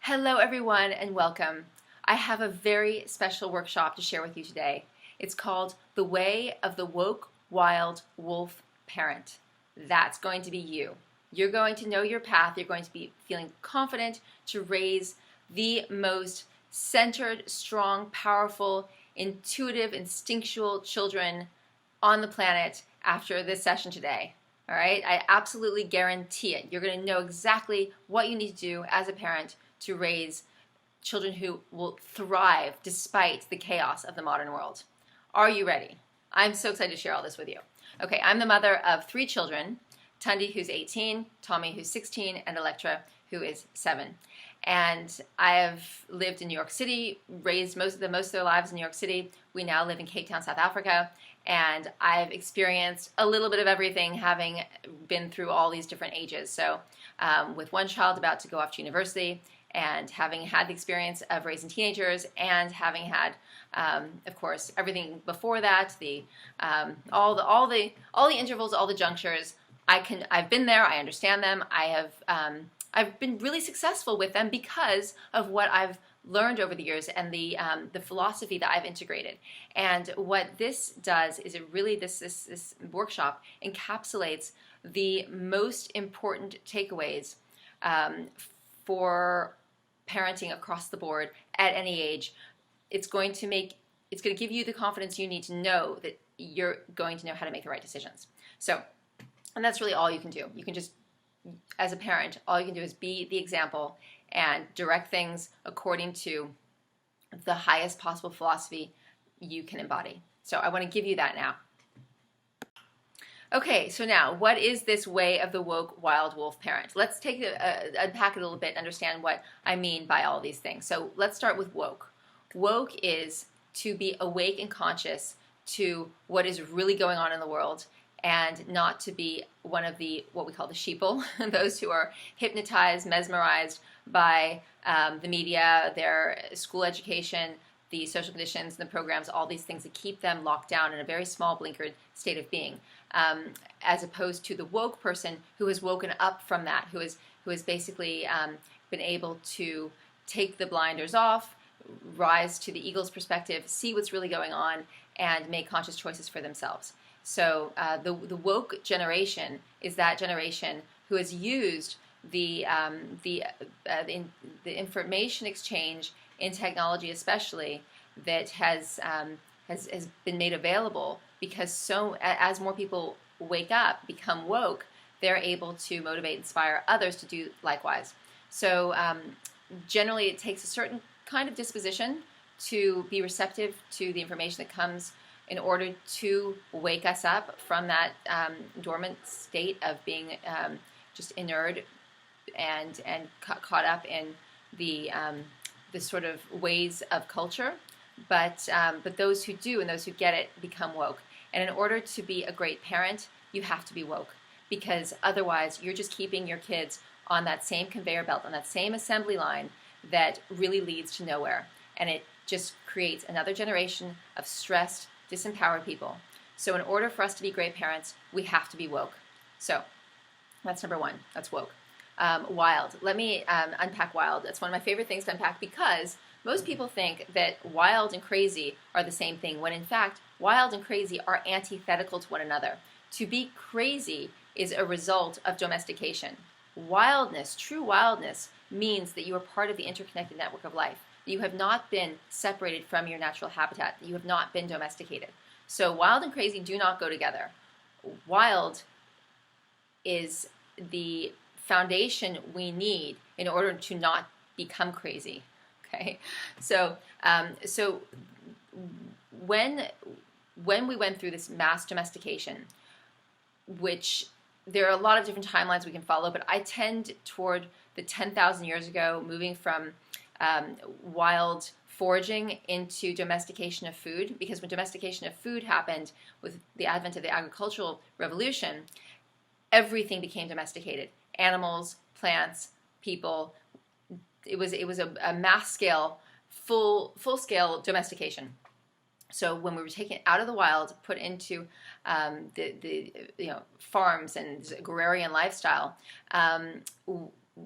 Hello everyone and welcome. I have a very special workshop to share with you today. It's called The Way of the Woke Wild Wolf Parent. That's going to be you. You're going to know your path. You're going to be feeling confident to raise the most centered, strong, powerful, intuitive, instinctual children on the planet after this session today. All right? I absolutely guarantee it. You're going to know exactly what you need to do as a parent to raise children who will thrive despite the chaos of the modern world. Are you ready? I'm so excited to share all this with you. Okay, I'm the mother of 3 children, Tundi, who's 18, Tommy, who's 16, and Electra, who is 7. And I have lived in New York City, raised most of their lives in New York City. We now live in Cape Town, South Africa, and I've experienced a little bit of everything, having been through all these different ages. So with one child about to go off to university, and having had the experience of raising teenagers, and having had, of course, everything before that, all the intervals, all the junctures, I've been there. I understand them. I've been really successful with them because of what I've learned over the years and the philosophy that I've integrated. And what this does is this workshop encapsulates the most important takeaways for parenting across the board at any age. It's going to give you the confidence you need to know that you're going to know how to make the right decisions. So, and that's really all you can do. You can just, as a parent, all you can do is be the example and direct things according to the highest possible philosophy you can embody. So I want to give you that now. Okay, so now, what is this way of the woke wild wolf parent? Let's unpack it a little bit and understand what I mean by all these things. So let's start with woke. Woke is to be awake and conscious to what is really going on in the world, and not to be one of what we call the sheeple, those who are hypnotized, mesmerized by the media, their school education, the social conditions, the programs, all these things that keep them locked down in a very small blinkered state of being, as opposed to the woke person who has woken up from that, who has basically been able to take the blinders off, rise to the eagle's perspective, see what's really going on, and make conscious choices for themselves. So the woke generation is that generation who has used the information exchange in technology, especially, that has been made available, because as more people wake up, become woke, they're able to motivate, inspire others to do likewise. So generally, it takes a certain kind of disposition to be receptive to the information that comes, in order to wake us up from that dormant state of being just inured and caught up in the sort of ways of culture. But those who do and those who get it become woke. And in order to be a great parent, you have to be woke, because otherwise you're just keeping your kids on that same conveyor belt, on that same assembly line that really leads to nowhere. And it just creates another generation of stressed, disempowered people. So in order for us to be great parents, we have to be woke. So that's number 1. That's woke. Wild. Let me unpack wild. That's one of my favorite things to unpack, because most people think that wild and crazy are the same thing, when in fact, wild and crazy are antithetical to one another. To be crazy is a result of domestication. Wildness, true wildness, means that you are part of the interconnected network of life. You have not been separated from your natural habitat. You have not been domesticated. So wild and crazy do not go together. Wild is the foundation we need in order to not become crazy. Okay, so when we went through this mass domestication, which there are a lot of different timelines we can follow, but I tend toward the 10,000 years ago, moving from wild foraging into domestication of food, because when domestication of food happened with the advent of the agricultural revolution, everything became domesticated. Animals, plants, people. It was a mass scale, full scale domestication. So when we were taken out of the wild, put into the farms and agrarian lifestyle,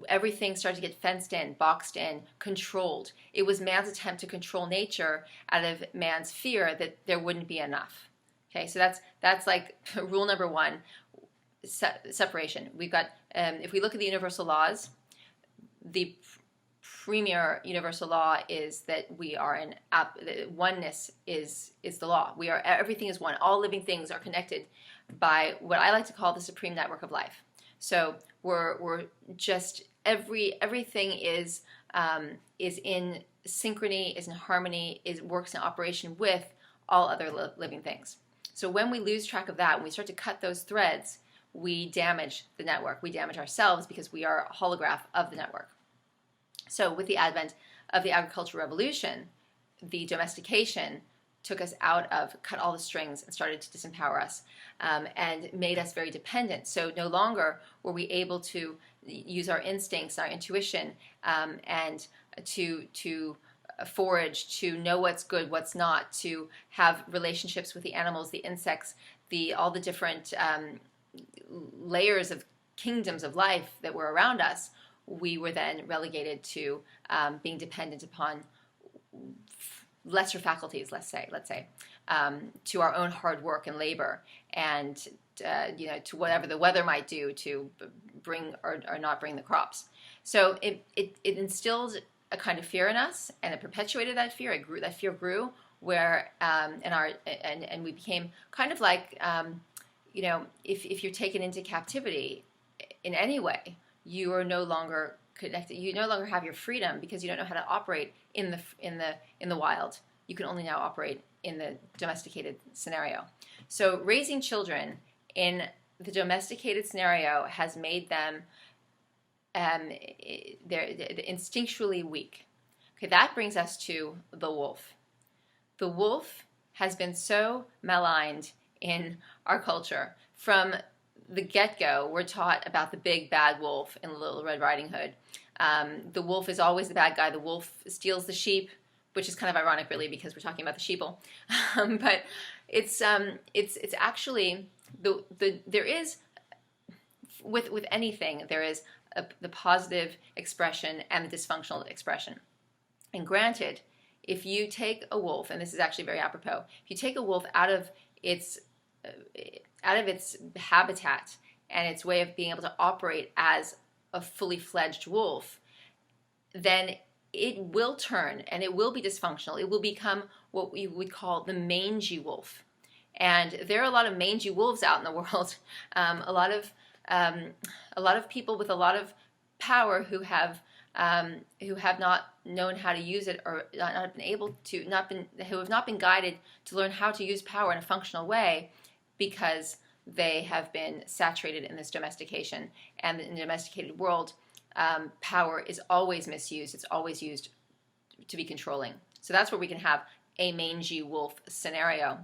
everything started to get fenced in, boxed in, controlled. It was man's attempt to control nature out of man's fear that there wouldn't be enough. Okay, so that's like rule number one, separation. We've got, if we look at the universal laws, the premier universal law is that we are in oneness is the law. We are, everything is one. All living things are connected by what I like to call the supreme network of life. So we're just everything is in synchrony, is in harmony, works in operation with all other living things. So when we lose track of that, when we start to cut those threads, we damage the network. We damage ourselves because we are a holograph of the network. So with the advent of the agricultural revolution, the domestication took us out of, cut all the strings and started to disempower us, and made us very dependent. So no longer were we able to use our instincts, our intuition, and to forage, to know what's good, what's not, to have relationships with the animals, the insects, all the different layers of kingdoms of life that were around us. We were then relegated to being dependent upon lesser faculties, let's say, to our own hard work and labor, and to whatever the weather might do to bring or not bring the crops. So it instilled a kind of fear in us, and it perpetuated that fear. That fear grew, where and we became kind of like if you're taken into captivity in any way, you are no longer connected. You no longer have your freedom because you don't know how to operate in the wild. You can only now operate in the domesticated scenario. So raising children in the domesticated scenario has made them they're instinctually weak. Okay, that brings us to the wolf. The wolf has been so maligned in our culture. From the get-go, we're taught about the big bad wolf in Little Red Riding Hood. The wolf is always the bad guy. The wolf steals the sheep, which is kind of ironic, really, because we're talking about the sheeple. But it's actually there is with anything there is the positive expression and the dysfunctional expression. And granted, if you take a wolf, and this is actually very apropos, if you take a wolf out of its habitat and its way of being able to operate as a fully fledged wolf, then it will turn and it will be dysfunctional. It will become what we would call the mangy wolf. And there are a lot of mangy wolves out in the world. A lot of people with a lot of power who have not known how to use it, or not been able to, who have not been guided to learn how to use power in a functional way, because they have been saturated in this domestication. And in the domesticated world, power is always misused. It's always used to be controlling. So that's where we can have a mangy wolf scenario.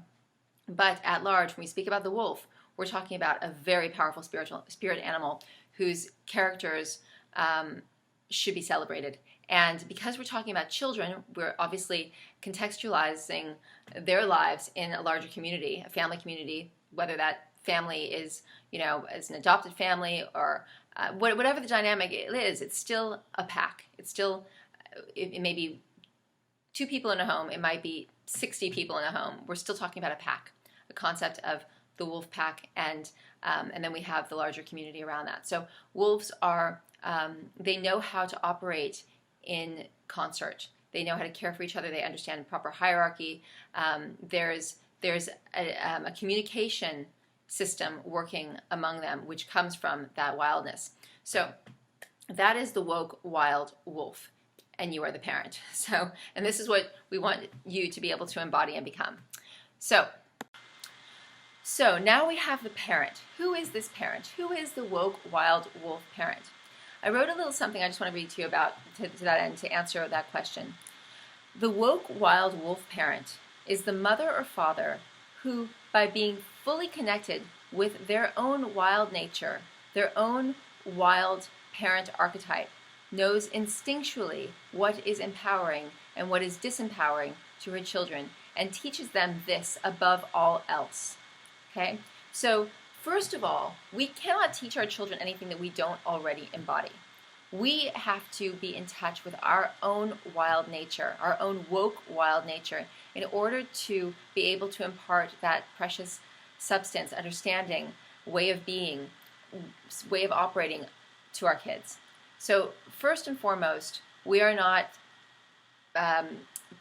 But at large, when we speak about the wolf, we're talking about a very powerful spirit animal whose characters should be celebrated. And because we're talking about children, we're obviously contextualizing their lives in a larger community, a family community, whether that family is, as an adopted family or whatever the dynamic is. It's still a pack. It's still, it may be 2 people in a home. It might be 60 people in a home. We're still talking about a pack, the concept of the wolf pack, and then we have the larger community around that. So wolves are, they know how to operate in concert. They know how to care for each other. They understand proper hierarchy. There's a communication system working among them, which comes from that wildness. So that is the woke wild wolf, and you are the parent. So, and this is what we want you to be able to embody and become. So now we have the parent. Who is this parent? Who is the woke wild wolf parent? I wrote a little something I just want to read to you about to that end, to answer that question. The woke wild wolf parent is the mother or father who, by being fully connected with their own wild nature, their own wild parent archetype, knows instinctually what is empowering and what is disempowering to her children, and teaches them this above all else. Okay? So, first of all, we cannot teach our children anything that we don't already embody. We have to be in touch with our own wild nature, our own woke wild nature, in order to be able to impart that precious substance, understanding, way of being, way of operating to our kids. So first and foremost, we are not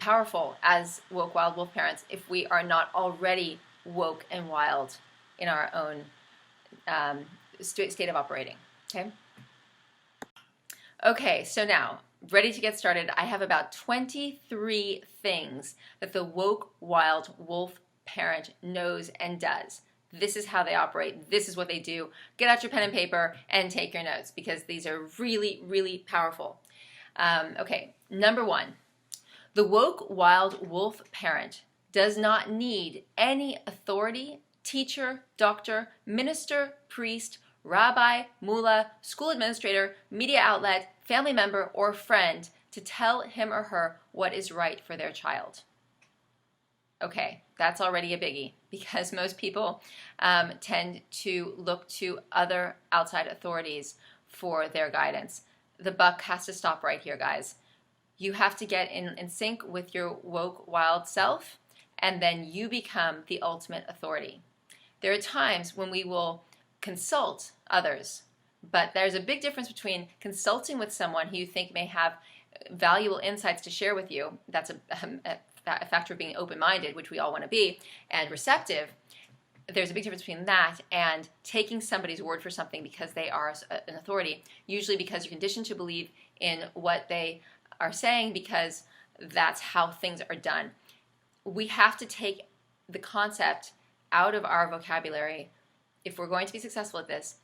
powerful as woke wild wolf parents if we are not already woke and wild in our own state of operating. Okay, so now, ready to get started. I have about 23 things that the woke wild wolf parent knows and does. This is how they operate. This is what they do. Get out your pen and paper and take your notes, because these are really, really powerful. Okay, number one. The woke wild wolf parent does not need any authority, teacher, doctor, minister, priest, rabbi, mullah, school administrator, media outlet, family member, or friend to tell him or her what is right for their child. Okay, that's already a biggie, because most people tend to look to other outside authorities for their guidance. The buck has to stop right here, guys. You have to get in sync with your woke wild self, and then you become the ultimate authority. There are times when we will consult others, but there's a big difference between consulting with someone who you think may have valuable insights to share with you. That's a factor of being open-minded, which we all want to be, and receptive. There's a big difference between that and taking somebody's word for something because they are an authority, usually because you're conditioned to believe in what they are saying because that's how things are done. We have to take the concept out of our vocabulary if we're going to be successful at this,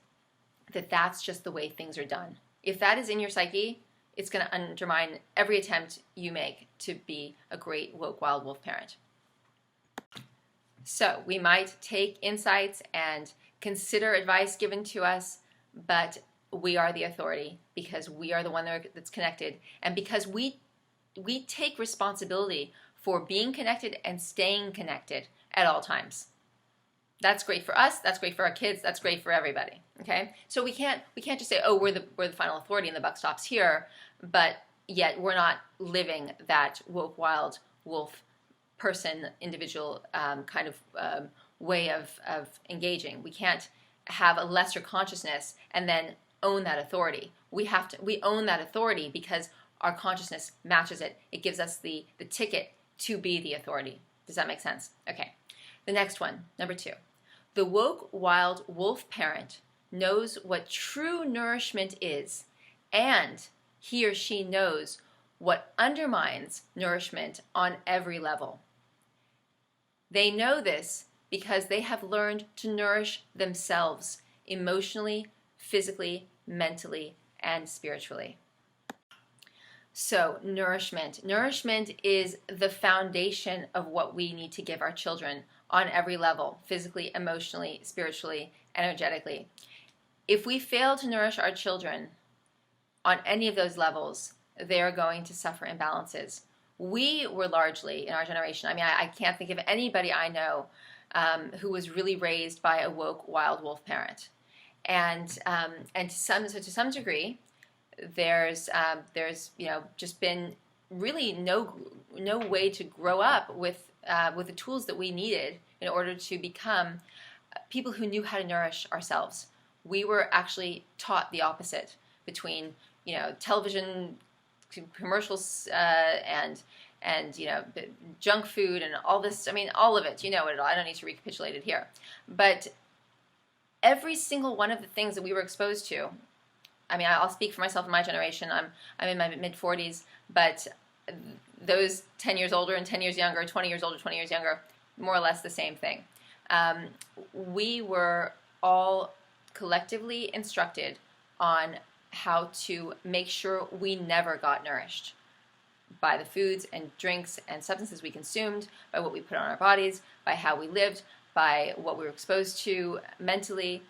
that's just the way things are done. If that is in your psyche, it's going to undermine every attempt you make to be a great woke wild wolf parent. So we might take insights and consider advice given to us, but we are the authority because we are the one that's connected, and because we take responsibility for being connected and staying connected at all times. That's great for us. That's great for our kids. That's great for everybody. Okay, so we can't just say, oh, we're the final authority and the buck stops here, but yet we're not living that woke wild wolf person, individual kind of way of engaging. We can't have a lesser consciousness and then own that authority. We own that authority because our consciousness matches it. It gives us the ticket to be the authority. Does that make sense? Okay. The next one, number 2. The woke wild wolf parent knows what true nourishment is, and he or she knows what undermines nourishment on every level. They know this because they have learned to nourish themselves emotionally, physically, mentally, and spiritually. So, nourishment. Nourishment is the foundation of what we need to give our children on every level, physically, emotionally, spiritually, energetically. If we fail to nourish our children on any of those levels, they are going to suffer imbalances. We were largely, in our generation, I can't think of anybody I know who was really raised by a woke wild wolf parent. And to some degree, there's just been really no way to grow up with the tools that we needed in order to become people who knew how to nourish ourselves. We were actually taught the opposite between television commercials and junk food and all this. All of it. You know it all. I don't need to recapitulate it here. But every single one of the things that we were exposed to. I'll speak for myself and my generation. I'm in my mid-40s, but those 10 years older and 10 years younger, 20 years older, 20 years younger, more or less the same thing. We were all collectively instructed on how to make sure we never got nourished by the foods and drinks and substances we consumed, by what we put on our bodies, by how we lived, by what we were exposed to mentally.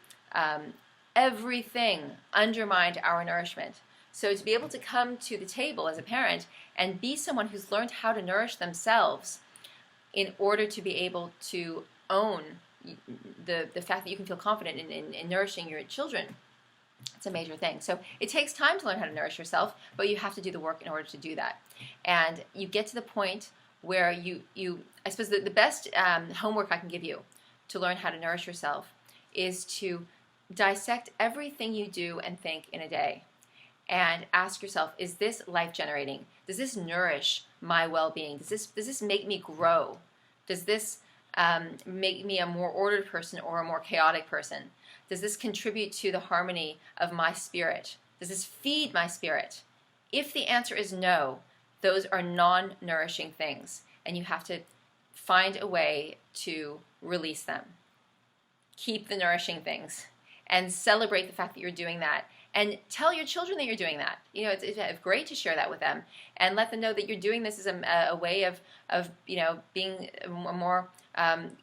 Everything undermined our nourishment. So to be able to come to the table as a parent and be someone who's learned how to nourish themselves in order to be able to own the fact that you can feel confident in nourishing your children, It's a major thing. So it takes time to learn how to nourish yourself, but you have to do the work in order to do that. And you get to the point where I suppose the best homework I can give you to learn how to nourish yourself is to dissect everything you do and think in a day and ask yourself, is this life generating? Does this nourish my well-being? Does this make me grow? Does this make me a more ordered person or a more chaotic person? Does this contribute to the harmony of my spirit? Does this feed my spirit? If the answer is no, those are non-nourishing things, and you have to find a way to release them. Keep the nourishing things and celebrate the fact that you're doing that. And tell your children that you're doing that. You know, it's great to share that with them and let them know that you're doing this as a way of being a more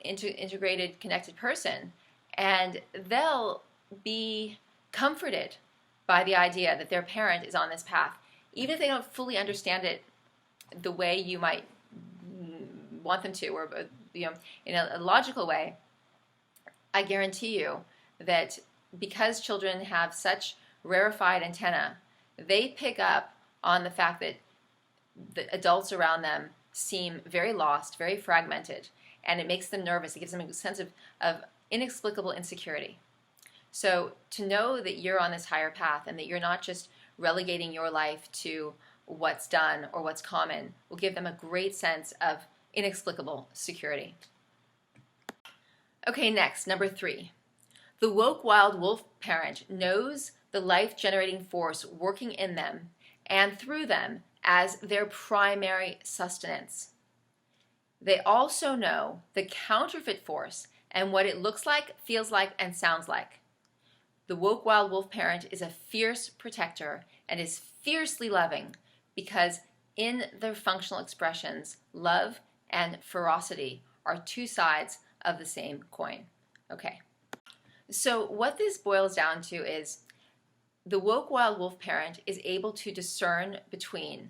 integrated, connected person. And they'll be comforted by the idea that their parent is on this path, even if they don't fully understand it the way you might want them to, or in a logical way. I guarantee you that because children have such rarefied antenna, they pick up on the fact that the adults around them seem very lost, very fragmented, and it makes them nervous. It gives them a sense of inexplicable insecurity. So to know that you're on this higher path and that you're not just relegating your life to what's done or what's common will give them a great sense of inexplicable security. Okay, next, number 3. The woke wild wolf parent knows the life-generating force working in them and through them as their primary sustenance. They also know the counterfeit force and what it looks like, feels like, and sounds like. The woke wild wolf parent is a fierce protector and is fiercely loving because in their functional expressions, love and ferocity are two sides of the same coin. Okay. So what this boils down to is the woke wild wolf parent is able to discern between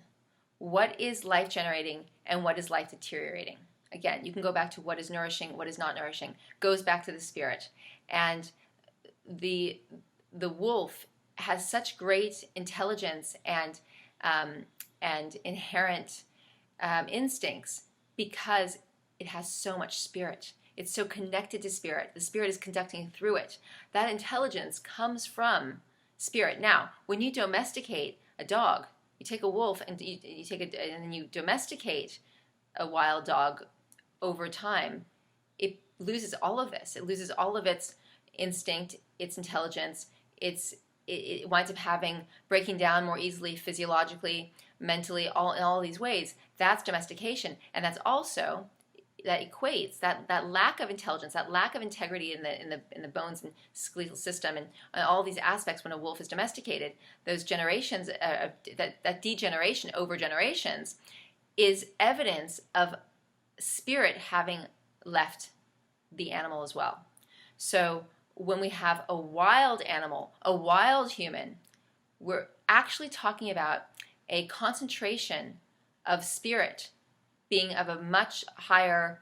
what is life generating and what is life deteriorating. Again, you can go back to what is nourishing, what is not nourishing. Goes back to the spirit. And the wolf has such great intelligence and inherent instincts because it has so much spirit. It's so connected to spirit. The spirit is conducting through it. That intelligence comes from spirit. Now, when you domesticate a dog, you take a wolf and and you domesticate a wild dog over time, it loses all of this. It loses all of its instinct, its intelligence. It winds up breaking down more easily physiologically, mentally, in all these ways. That's domestication, and that equates that lack of intelligence, that lack of integrity in the bones and skeletal system, and all these aspects. When a wolf is domesticated, those generations, that degeneration over generations, is evidence of spirit having left the animal as well. So when we have a wild animal, a wild human, we're actually talking about a concentration of spirit being of a much higher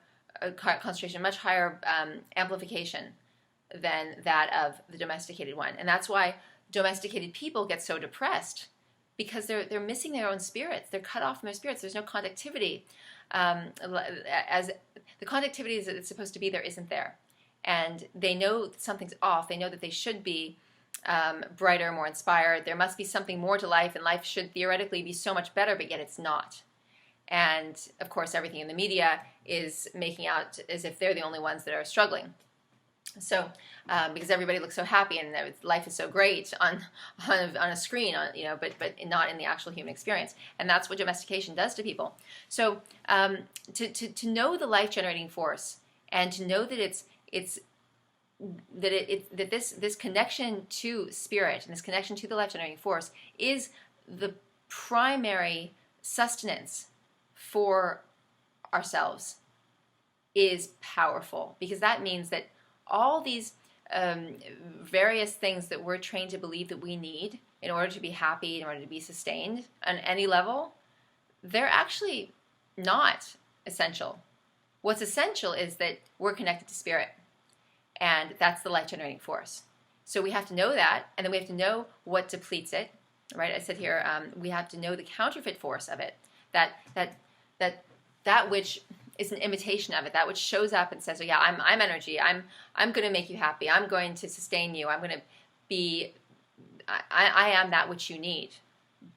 concentration, much higher amplification than that of the domesticated one. And that's why domesticated people get so depressed, because they're missing their own spirits. They're cut off from their spirits. There's no conductivity. As the conductivity that it's supposed to be there isn't there. And they know that something's off. They know that they should be brighter, more inspired. There must be something more to life, and life should theoretically be so much better, but yet it's not. And of course, everything in the media is making out as if they're the only ones that are struggling. So, because everybody looks so happy and life is so great on a screen, but not in the actual human experience. And that's what domestication does to people. So, to know the life-generating force and to know that this connection to spirit and this connection to the life-generating force is the primary sustenance for ourselves is powerful, because that means that all these various things that we're trained to believe that we need in order to be happy, in order to be sustained on any level, they're actually not essential. What's essential is that we're connected to spirit, and that's the life-generating force. So we have to know that, and then we have to know what depletes it, right? I said here, we have to know the counterfeit force of it, that which is an imitation of it, that which shows up and says, oh yeah, I'm energy, I'm going to make you happy, I'm going to sustain you, I'm going to be, I am that which you need.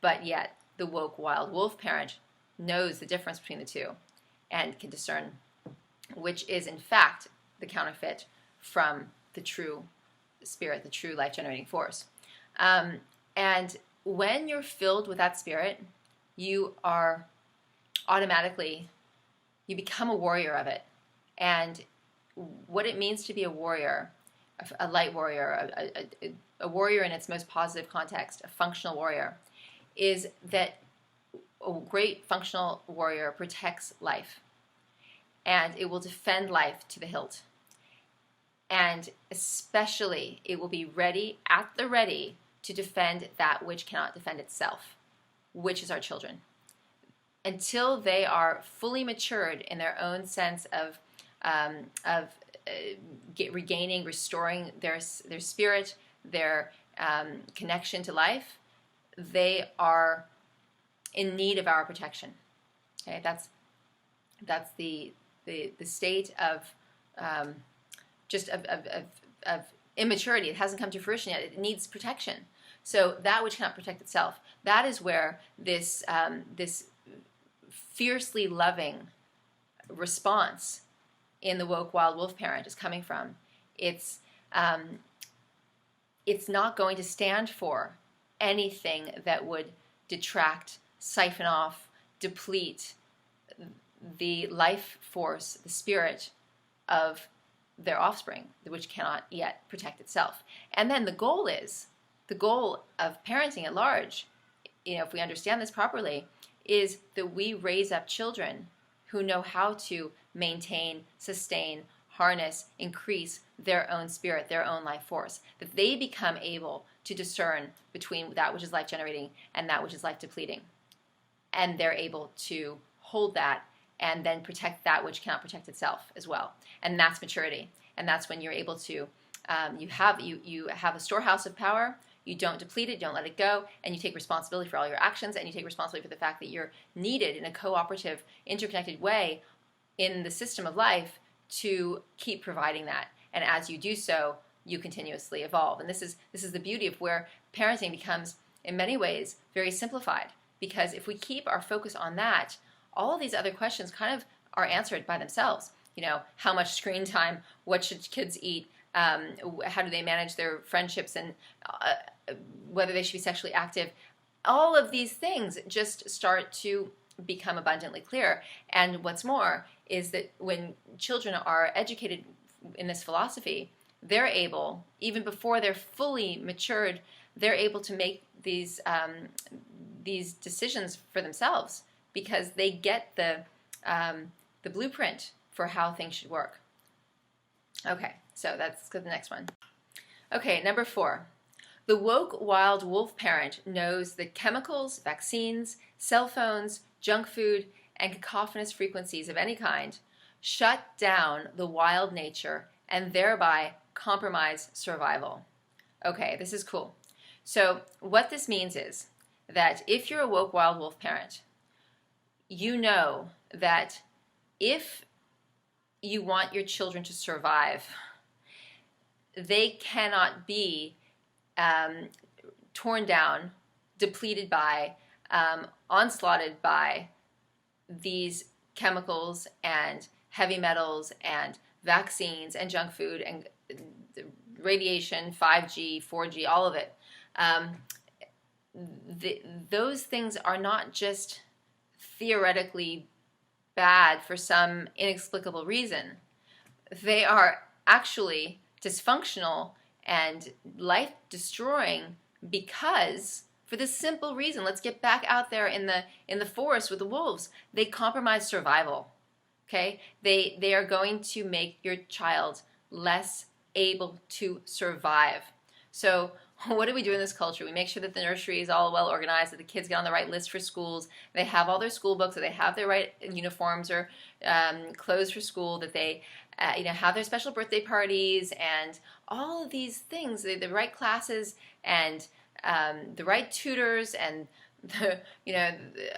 But yet the woke wild wolf parent knows the difference between the two and can discern which is in fact the counterfeit from the true spirit, the true life-generating force. And when you're filled with that spirit, you are automatically, you become a warrior of it. And what it means to be a warrior, a light warrior, a warrior in its most positive context, a functional warrior, is that a great functional warrior protects life. And it will defend life to the hilt. And especially, it will be ready, at the ready, to defend that which cannot defend itself, which is our children. Until they are fully matured in their own sense of regaining, restoring their spirit, their connection to life, they are in need of our protection. Okay, that's the state of of immaturity. It hasn't come to fruition yet. It needs protection. So that which cannot protect itself, that is where this fiercely loving response in the woke wild wolf parent is coming from. It's not going to stand for anything that would detract, siphon off, deplete the life force, the spirit of their offspring, which cannot yet protect itself. And then the goal of parenting at large, if we understand this properly, is that we raise up children who know how to maintain, sustain, harness, increase their own spirit, their own life force, that they become able to discern between that which is life generating and that which is life depleting. And they're able to hold that and then protect that which cannot protect itself as well. And that's maturity. And that's when you're able to, you have a storehouse of power, you don't deplete it, you don't let it go, and you take responsibility for all your actions, and you take responsibility for the fact that you're needed in a cooperative, interconnected way in the system of life to keep providing that. And as you do so, you continuously evolve. And this is the beauty of where parenting becomes, in many ways, very simplified. Because if we keep our focus on that, all of these other questions kind of are answered by themselves. How much screen time, what should kids eat, how do they manage their friendships, and whether they should be sexually active. All of these things just start to become abundantly clear. And what's more is that when children are educated in this philosophy, they're able, even before they're fully matured, they're able to make these decisions for themselves because they get the blueprint for how things should work. Okay, so let's go to the next one. Okay, number 4. The woke wild wolf parent knows that chemicals, vaccines, cell phones, junk food, and cacophonous frequencies of any kind shut down the wild nature and thereby compromise survival. Okay, this is cool. So what this means is that if you're a woke wild wolf parent, you know that if you want your children to survive, they cannot be torn down, depleted by, onslaughted by these chemicals and heavy metals and vaccines and junk food and radiation, 5G, 4G, all of it. Those things are not just theoretically bad for some inexplicable reason. They are actually dysfunctional and life-destroying because, for this simple reason, let's get back out there in the forest with the wolves, they compromise survival. Okay? They are going to make your child less able to survive. So what do we do in this culture? We make sure that the nursery is all well organized, that the kids get on the right list for schools, they have all their school books, that they have their right uniforms or clothes for school, that they have their special birthday parties and all of these things, the right classes and the right tutors and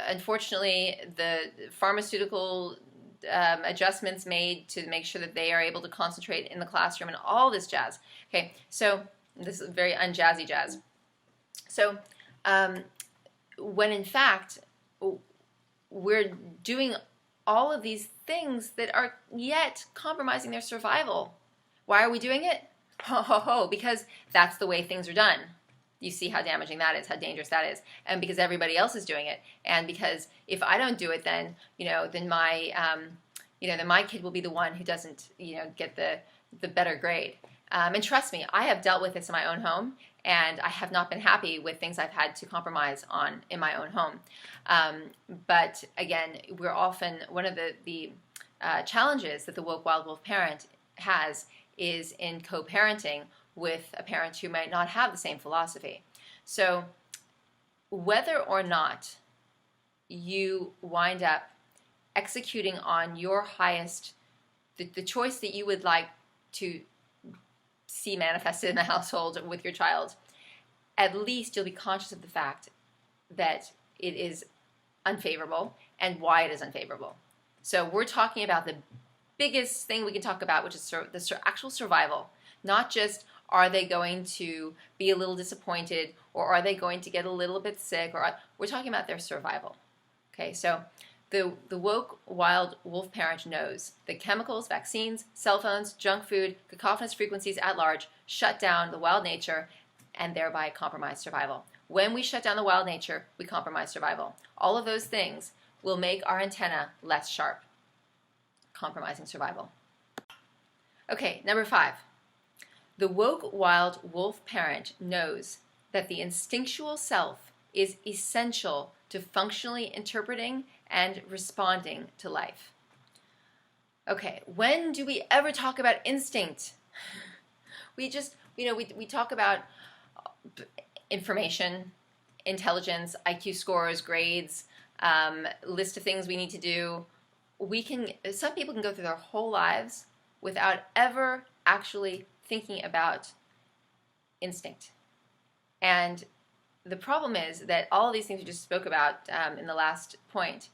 unfortunately, the pharmaceutical adjustments made to make sure that they are able to concentrate in the classroom and all this jazz. Okay, so this is very unjazzy jazz. So when in fact we're doing all of these things that are yet compromising their survival. Why are we doing it? Because that's the way things are done. You see how damaging that is, how dangerous that is, and because everybody else is doing it, and because if I don't do it, then then my kid will be the one who doesn't get the better grade. And trust me, I have dealt with this in my own home, and I have not been happy with things I've had to compromise on in my own home. But again, we're often one of the challenges that the woke wild wolf parent has is in co-parenting with a parent who might not have the same philosophy. So whether or not you wind up executing on your highest, the choice that you would like to see manifested in the household with your child, at least you'll be conscious of the fact that it is unfavorable and why it is unfavorable. So we're talking about the biggest thing we can talk about, which is the actual survival, not just are they going to be a little disappointed or are they going to get a little bit sick, or we're talking about their survival. Okay, so the woke wild wolf parent knows that chemicals, vaccines, cell phones, junk food, cacophonous frequencies at large shut down the wild nature and thereby compromise survival. When we shut down the wild nature, we compromise survival. All of those things will make our antenna less sharp, compromising survival. Okay, number 5. The woke wild wolf parent knows that the instinctual self is essential to functionally interpreting and responding to life. Okay, when do we ever talk about instinct? We just, we talk about information, intelligence, IQ scores, grades, list of things we need to do. Some people can go through their whole lives without ever actually thinking about instinct. And the problem is that all of these things we just spoke about in the last point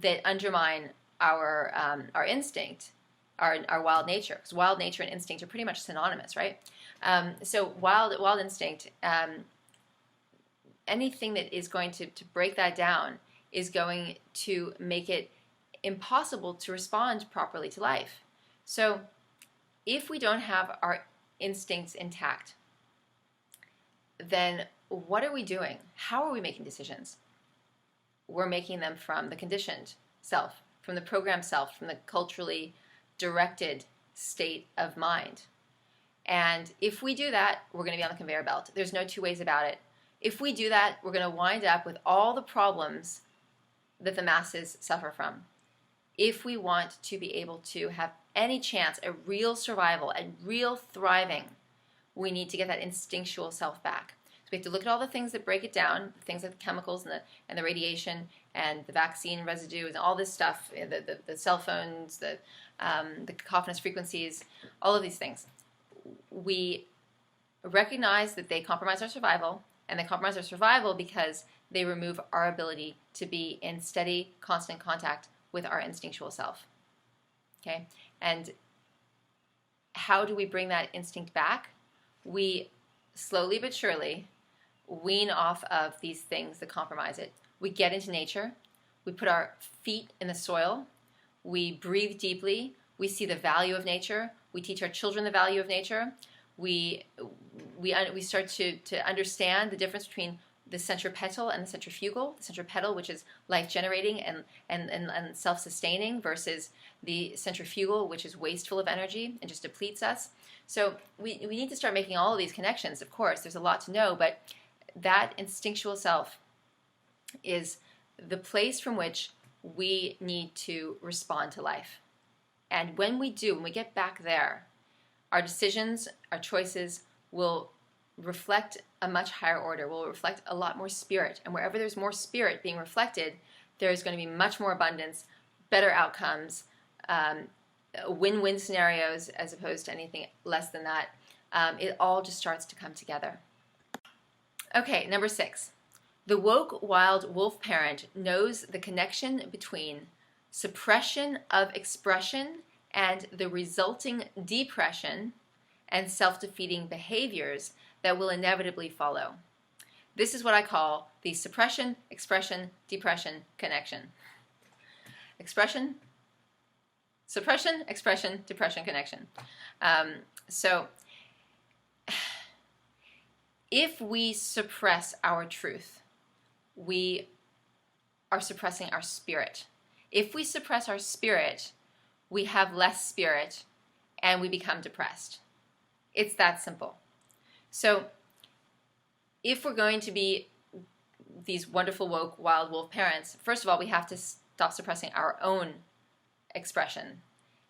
that undermine our instinct, our wild nature, because wild nature and instinct are pretty much synonymous, right? So wild instinct, anything that is going to break that down is going to make it impossible to respond properly to life. So if we don't have our instincts intact, then what are we doing? How are we making decisions? We're making them from the conditioned self, from the programmed self, from the culturally directed state of mind. And if we do that, we're going to be on the conveyor belt. There's no two ways about it. If we do that, we're going to wind up with all the problems that the masses suffer from. If we want to be able to have any chance, a real survival, a real thriving, we need to get that instinctual self back. So we have to look at all the things that break it down, things like the chemicals and the radiation and the vaccine residue and all this stuff, the cell phones, the cacophonous frequencies, all of these things. We recognize that they compromise our survival, and they compromise our survival because they remove our ability to be in steady, constant contact with our instinctual self. Okay? And how do we bring that instinct back? We slowly but surely wean off of these things that compromise it. We get into nature. We put our feet in the soil. We breathe deeply. We see the value of nature. We teach our children the value of nature. We start to understand the difference between the centripetal and the centrifugal. The centripetal, which is life-generating and self-sustaining, versus the centrifugal, which is wasteful of energy and just depletes us. So we need to start making all of these connections. Of course, there's a lot to know, but that instinctual self is the place from which we need to respond to life. And when we do, when we get back there, our decisions, our choices will reflect a much higher order, will reflect a lot more spirit. And wherever there's more spirit being reflected, there's going to be much more abundance, better outcomes, win-win scenarios as opposed to anything less than that. It all just starts to come together. Okay, number 6. The woke wild wolf parent knows the connection between suppression of expression and the resulting depression and self-defeating behaviors that will inevitably follow. This is what I call the suppression, expression, depression connection. Suppression, expression, depression connection. So if we suppress our truth, we are suppressing our spirit. If we suppress our spirit, we have less spirit and we become depressed. It's that simple. So if we're going to be these wonderful woke wild wolf parents, first of all, we have to stop suppressing our own expression.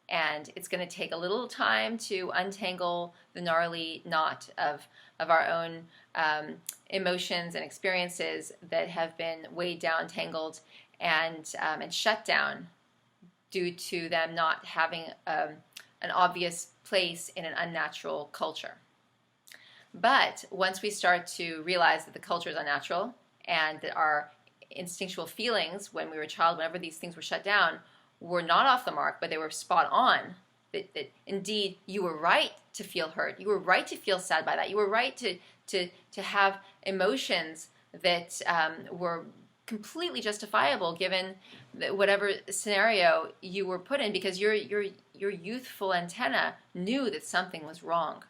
And it's going to take a little time to untangle the gnarly knot of our own emotions and experiences that have been weighed down, tangled, and shut down due to them not having an obvious place in an unnatural culture. But once we start to realize that the culture is unnatural and that our instinctual feelings when we were a child, whenever these things were shut down, were not off the mark, but they were spot on, that indeed you were right to feel hurt, you were right to feel sad by that, you were right to have emotions that were completely justifiable given whatever scenario you were put in, because your youthful antenna knew that something was wrong.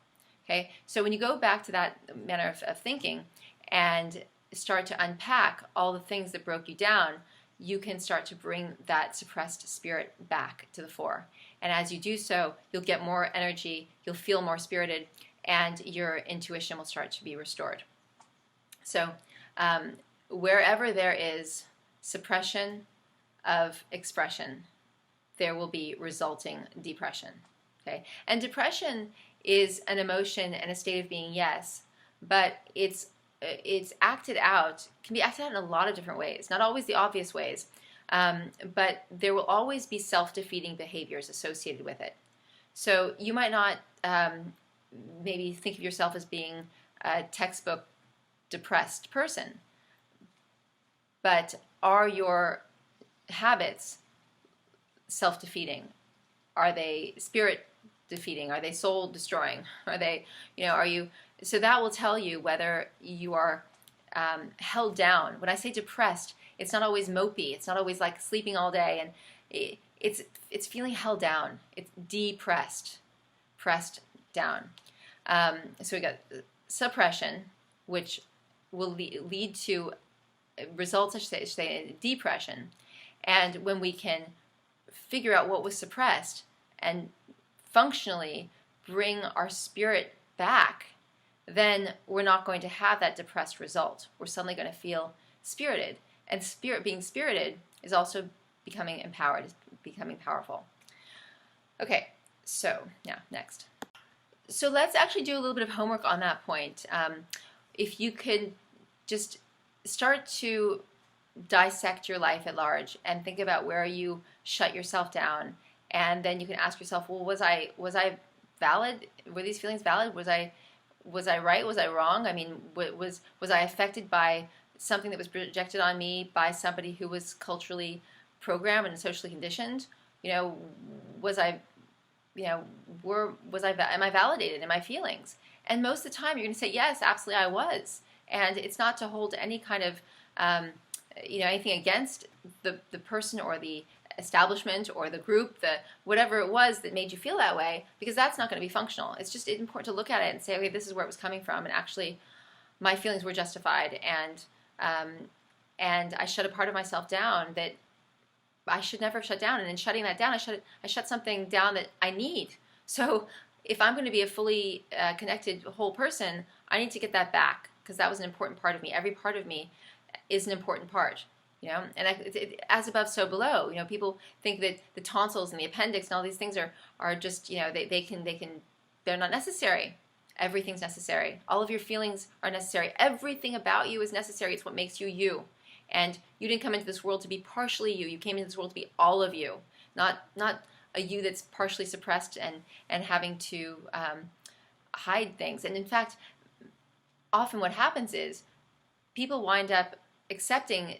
Okay, so when you go back to that manner of thinking and start to unpack all the things that broke you down, you can start to bring that suppressed spirit back to the fore. And as you do so, you'll get more energy, you'll feel more spirited, and your intuition will start to be restored. So wherever there is suppression of expression, there will be resulting depression. Okay? And depression is an emotion and a state of being, yes, but it's acted out, can be acted out in a lot of different ways, not always the obvious ways, but there will always be self-defeating behaviors associated with it. So you might not maybe think of yourself as being a textbook depressed person, but are your habits self-defeating? Are they spirit defeating? Are they soul destroying? Are they, are you? So that will tell you whether you are held down. When I say depressed, it's not always mopey. It's not always like sleeping all day, and it's feeling held down. It's depressed, pressed down. So we got suppression, which will lead to results, I should say, in depression. And when we can figure out what was suppressed and functionally bring our spirit back, then we're not going to have that depressed result. We're suddenly going to feel spirited. And being spirited is also becoming empowered, is becoming powerful. Okay, so now next. So let's actually do a little bit of homework on that point. If you could just start to dissect your life at large and think about where you shut yourself down, and then you can ask yourself, well, was I valid? Were these feelings valid? Was I right? Was I wrong? I mean, was I affected by something that was projected on me by somebody who was culturally programmed and socially conditioned? Was I am I validated in my feelings? And most of the time, you're going to say, yes, absolutely, I was. And it's not to hold any kind of anything against the person or the establishment or the group, whatever it was that made you feel that way, because that's not going to be functional. It's just important to look at it and say, okay, this is where it was coming from, and actually my feelings were justified, and I shut a part of myself down that I should never have shut down, and in shutting that down, I shut something down that I need. So if I'm going to be a fully connected whole person, I need to get that back, because that was an important part of me. Every part of me is an important part. And as above, so below. People think that the tonsils and the appendix and all these things are just, they're not necessary. Everything's necessary. All of your feelings are necessary. Everything about you is necessary. It's what makes you you. And you didn't come into this world to be partially you. You came into this world to be all of you. Not a you that's partially suppressed and having to hide things. And in fact, often what happens is people wind up accepting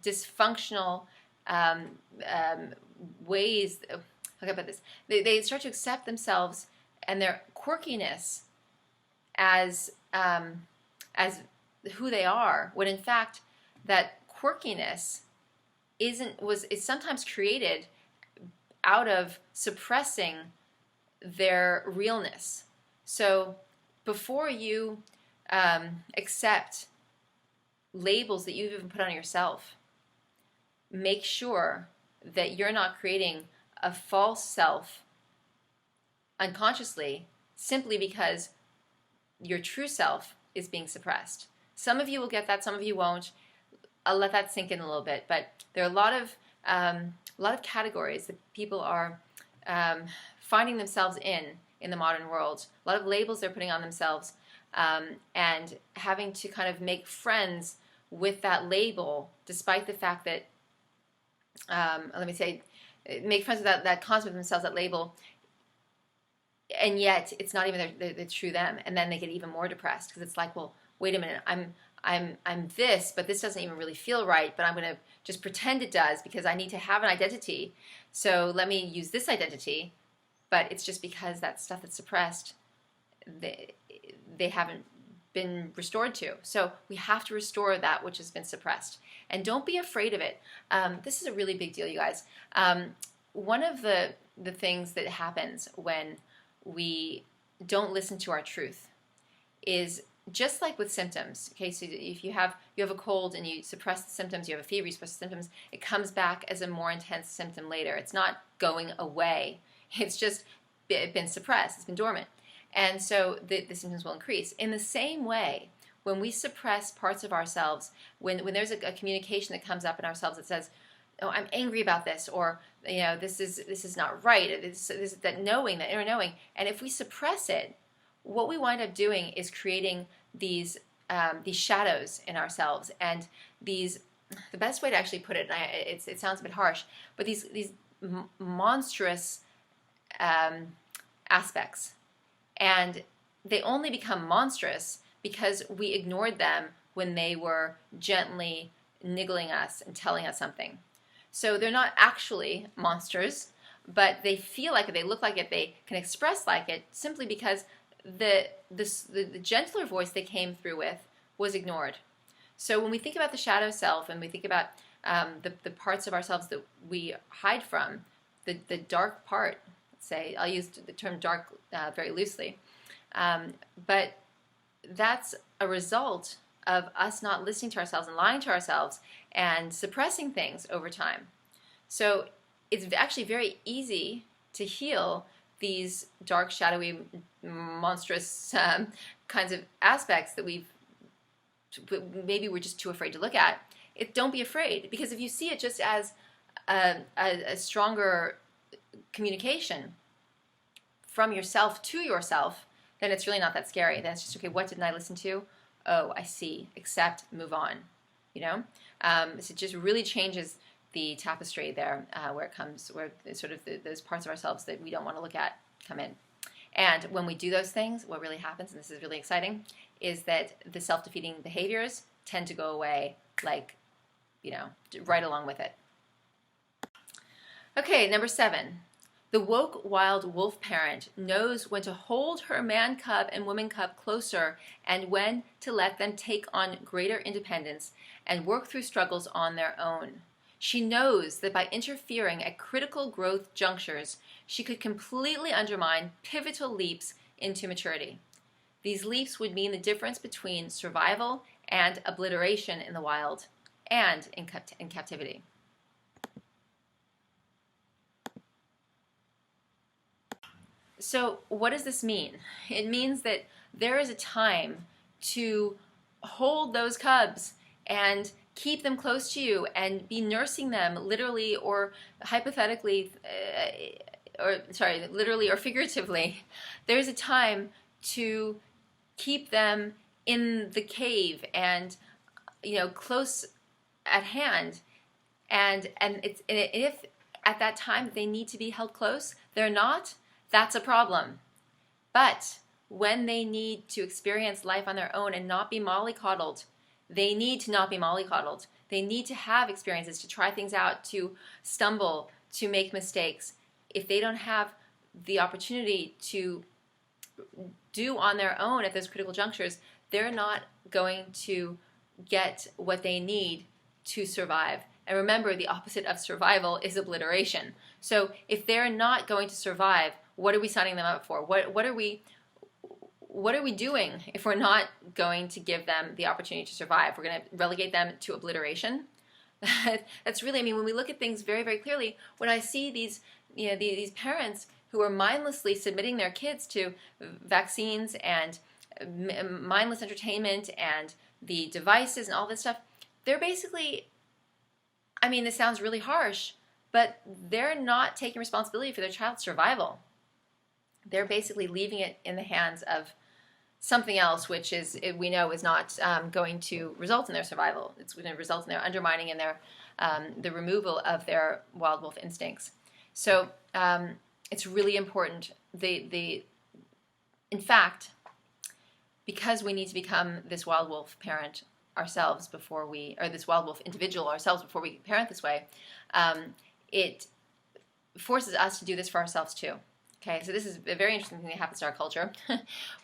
dysfunctional ways. How can I put this? They start to accept themselves and their quirkiness as who they are, when in fact that quirkiness is sometimes created out of suppressing their realness. So before you accept labels that you've even put on yourself, make sure that you're not creating a false self unconsciously simply because your true self is being suppressed. Some of you will get that, some of you won't. I'll let that sink in a little bit, but there are a lot of categories that people are finding themselves in the modern world. A lot of labels they're putting on themselves, and having to kind of make friends with that label, despite the fact that, make friends with that concept of themselves, that label, and yet it's not even the true them. And then they get even more depressed because it's like, well, wait a minute, I'm this, but this doesn't even really feel right, but I'm going to just pretend it does because I need to have an identity. So let me use this identity, but it's just because that stuff that's suppressed, they haven't been restored to. So we have to restore that which has been suppressed. And don't be afraid of it. This is a really big deal, you guys. One of the things that happens when we don't listen to our truth is just like with symptoms. Okay, so if you have a cold and you suppress the symptoms, you have a fever, you suppress the symptoms, it comes back as a more intense symptom later. It's not going away. It's just been suppressed. It's been dormant. And so the symptoms will increase. In the same way, when we suppress parts of ourselves, when there's a communication that comes up in ourselves that says, "Oh, I'm angry about this," or this is not right. This that knowing, that inner knowing, and if we suppress it, what we wind up doing is creating these shadows in ourselves, and the best way to actually put it, and it sounds a bit harsh, but these monstrous aspects, and they only become monstrous because we ignored them when they were gently niggling us and telling us something. So they're not actually monsters, but they feel like it, they look like it, they can express like it, simply because the gentler voice they came through with was ignored. So when we think about the shadow self, and we think about the parts of ourselves that we hide from, the dark part, let's say, I'll use the term dark very loosely, but that's a result of us not listening to ourselves and lying to ourselves and suppressing things over time. So it's actually very easy to heal these dark, shadowy, monstrous kinds of aspects that maybe we're just too afraid to look at. Don't be afraid, because if you see it just as a stronger communication from yourself to yourself, then it's really not that scary. Then it's just, okay, what didn't I listen to? Oh, I see. Accept, move on. So it just really changes the tapestry there, where sort of those parts of ourselves that we don't want to look at come in. And when we do those things, what really happens, and this is really exciting, is that the self-defeating behaviors tend to go away, like, right along with it. Okay, number 7. The woke wild wolf parent knows when to hold her man cub and woman cub closer and when to let them take on greater independence and work through struggles on their own. She knows that by interfering at critical growth junctures, she could completely undermine pivotal leaps into maturity. These leaps would mean the difference between survival and obliteration in the wild and in captivity. So what does this mean? It means that there is a time to hold those cubs and keep them close to you and be nursing them literally or hypothetically, literally or figuratively. There's a time to keep them in the cave and, close at hand. And if at that time they need to be held close, they're not, that's a problem. But when they need to experience life on their own and not be mollycoddled, they need to not be mollycoddled. They need to have experiences, to try things out, to stumble, to make mistakes. If they don't have the opportunity to do on their own at those critical junctures, they're not going to get what they need to survive. And remember, the opposite of survival is obliteration. So if they're not going to survive, what are we signing them up for? What are we doing if we're not going to give them the opportunity to survive? We're going to relegate them to obliteration. That's really, I mean, when we look at things very, very clearly, when I see these, these parents who are mindlessly submitting their kids to vaccines and mindless entertainment and the devices and all this stuff, they're basically, I mean, this sounds really harsh, but they're not taking responsibility for their child's survival. They're basically leaving it in the hands of something else, which is, we know, is not going to result in their survival. It's going to result in their undermining and their the removal of their wild wolf instincts. So it's really important. In fact, because we need to become this wild wolf parent ourselves before we, or this wild wolf individual ourselves before we parent this way, it forces us to do this for ourselves too. Okay, so this is a very interesting thing that happens to our culture.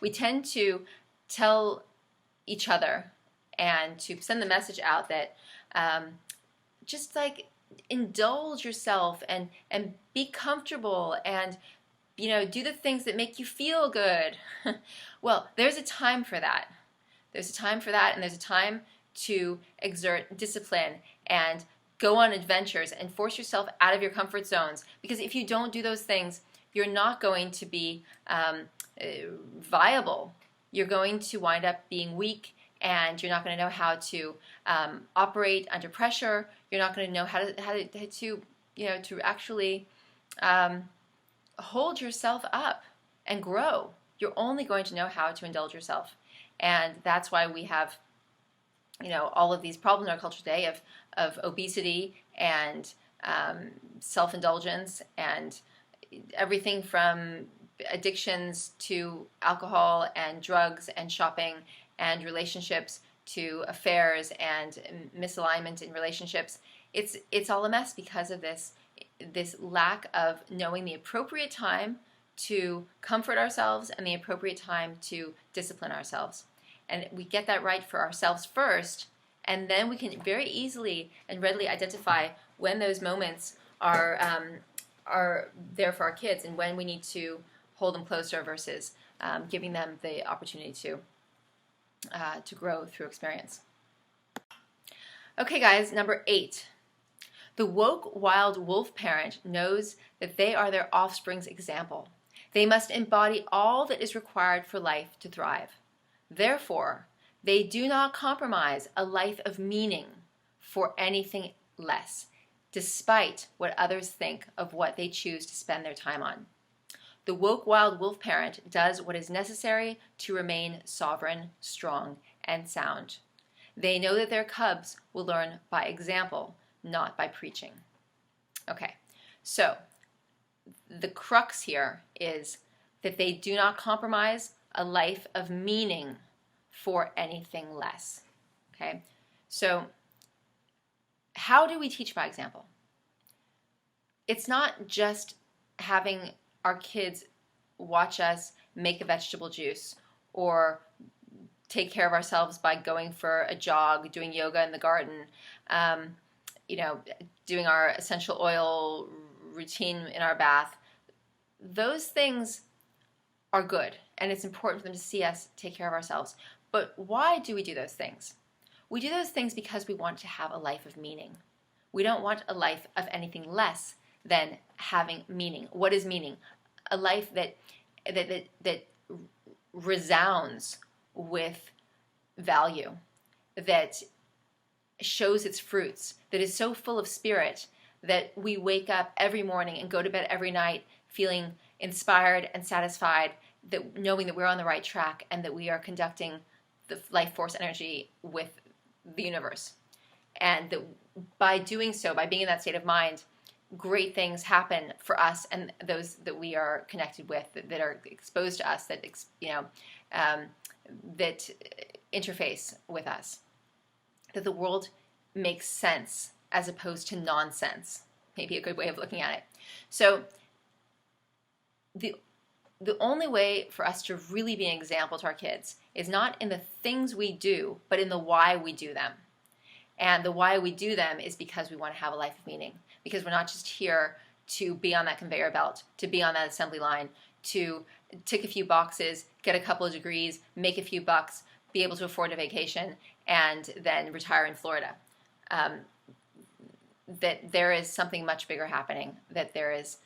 We tend to tell each other and to send the message out that just like indulge yourself and be comfortable and do the things that make you feel good. Well, there's a time for that. There's a time for that, and there's a time to exert discipline and go on adventures and force yourself out of your comfort zones. Because if you don't do those things, you're not going to be viable. You're going to wind up being weak, and you're not going to know how to operate under pressure. You're not going to know how to actually hold yourself up and grow. You're only going to know how to indulge yourself, and that's why we have all of these problems in our culture today of obesity and self-indulgence and everything from addictions to alcohol and drugs and shopping and relationships to affairs and misalignment in relationships. It's all a mess because of this lack of knowing the appropriate time to comfort ourselves and the appropriate time to discipline ourselves. And we get that right for ourselves first, and then we can very easily and readily identify when those moments are there for our kids and when we need to hold them closer versus giving them the opportunity to grow through experience. Okay, guys, number 8. The woke wild wolf parent knows that they are their offspring's example. They must embody all that is required for life to thrive. Therefore, they do not compromise a life of meaning for anything less, despite what others think of what they choose to spend their time on. The woke wild wolf parent does what is necessary to remain sovereign, strong, and sound. They know that their cubs will learn by example, not by preaching. Okay, so the crux here is that they do not compromise a life of meaning for anything less. Okay, so how do we teach by example? It's not just having our kids watch us make a vegetable juice or take care of ourselves by going for a jog, doing yoga in the garden, doing our essential oil routine in our bath. Those things are good, and it's important for them to see us take care of ourselves. But why do we do those things? We do those things because we want to have a life of meaning. We don't want a life of anything less than having meaning. What is meaning? A life that resounds with value, that shows its fruits, that is so full of spirit that we wake up every morning and go to bed every night feeling inspired and satisfied, that knowing that we're on the right track and that we are conducting the life force energy with the universe. And that by doing so, by being in that state of mind, great things happen for us and those that we are connected with, that are exposed to us, that that interface with us. That the world makes sense as opposed to nonsense. Maybe a good way of looking at it. So the only way for us to really be an example to our kids is not in the things we do, but in the why we do them. And the why we do them is because we want to have a life of meaning. Because we're not just here to be on that conveyor belt, to be on that assembly line, to tick a few boxes, get a couple of degrees, make a few bucks, be able to afford a vacation, and then retire in Florida. That there is something much bigger happening. That there is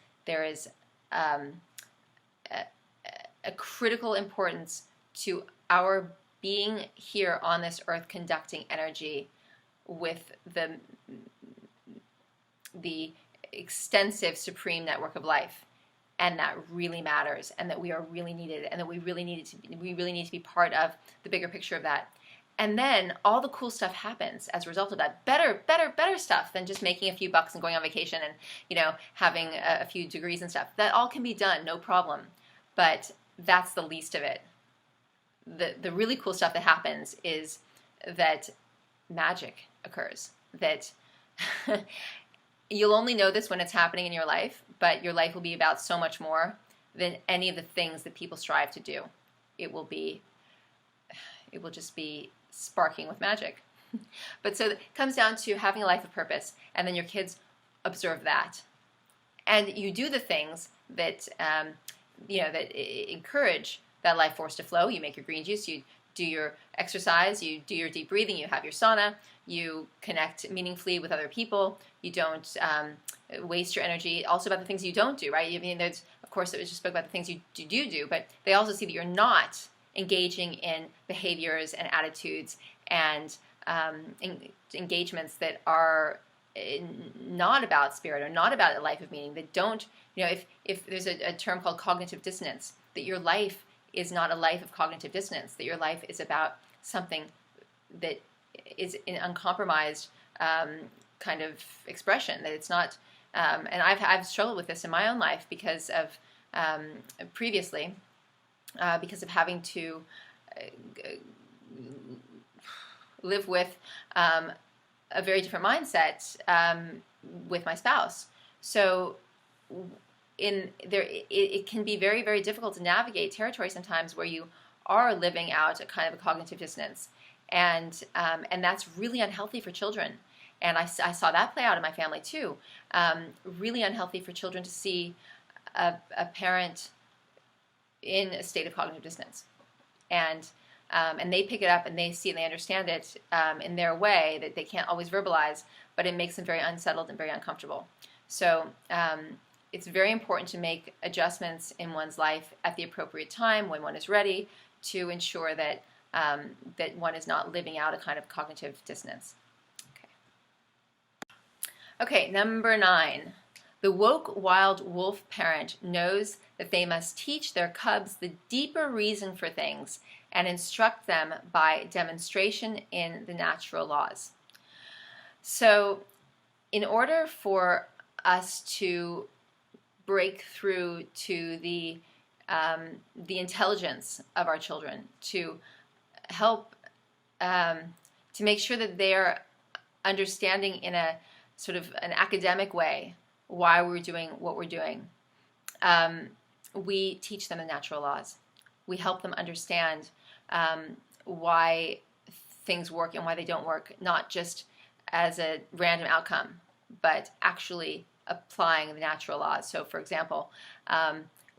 a critical importance to our being here on this earth, conducting energy with the extensive supreme network of life, and that really matters, and that we are really needed, and that we really need to be part of the bigger picture of that. And then all the cool stuff happens as a result of that. Better stuff than just making a few bucks and going on vacation and, having a few degrees and stuff. That all can be done, no problem. But that's the least of it. The really cool stuff that happens is that magic occurs. That you'll only know this when it's happening in your life, but your life will be about so much more than any of the things that people strive to do. It will just be sparking with magic. But so it comes down to having a life of purpose, and then your kids observe that. And you do the things that, that encourage that life force to flow. You make your green juice, you do your exercise, you do your deep breathing, you have your sauna, you connect meaningfully with other people, you don't waste your energy. Also about the things you don't do, right? I mean, there's, of course, it was just spoke about the things you do, but they also see that you're not engaging in behaviors and attitudes and engagements that are not about spirit or not about a life of meaning. That don't, if there's a term called cognitive dissonance, that your life is not a life of cognitive dissonance, that your life is about something that is an uncompromised kind of expression, that it's not, and I've struggled with this in my own life because of previously, because of having to live with a very different mindset with my spouse. So it can be very, very difficult to navigate territory sometimes where you are living out a kind of a cognitive dissonance, and that's really unhealthy for children. And I saw that play out in my family too. Really unhealthy for children to see a parent in a state of cognitive dissonance, and they pick it up and they see and they understand it in their way that they can't always verbalize, but it makes them very unsettled and very uncomfortable. So it's very important to make adjustments in one's life at the appropriate time when one is ready, to ensure that that one is not living out a kind of cognitive dissonance. Okay, number 9. The woke wild wolf parent knows that they must teach their cubs the deeper reason for things and instruct them by demonstration in the natural laws. So in order for us to break through to the intelligence of our children, to help to make sure that they're understanding in a sort of an academic way why we're doing what we're doing, we teach them the natural laws. We help them understand why things work and why they don't work, not just as a random outcome, but actually applying the natural laws. So, for example,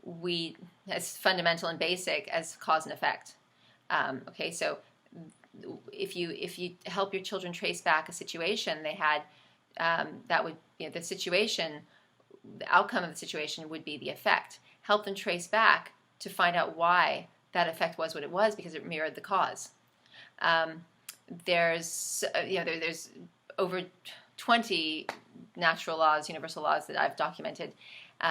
we, as fundamental and basic as cause and effect. Okay, so if you help your children trace back a situation they had, that would, the situation, the outcome of the situation would be the effect. Help them trace back to find out why that effect was what it was, because it mirrored the cause. There's over 20 natural laws, universal laws that I've documented, we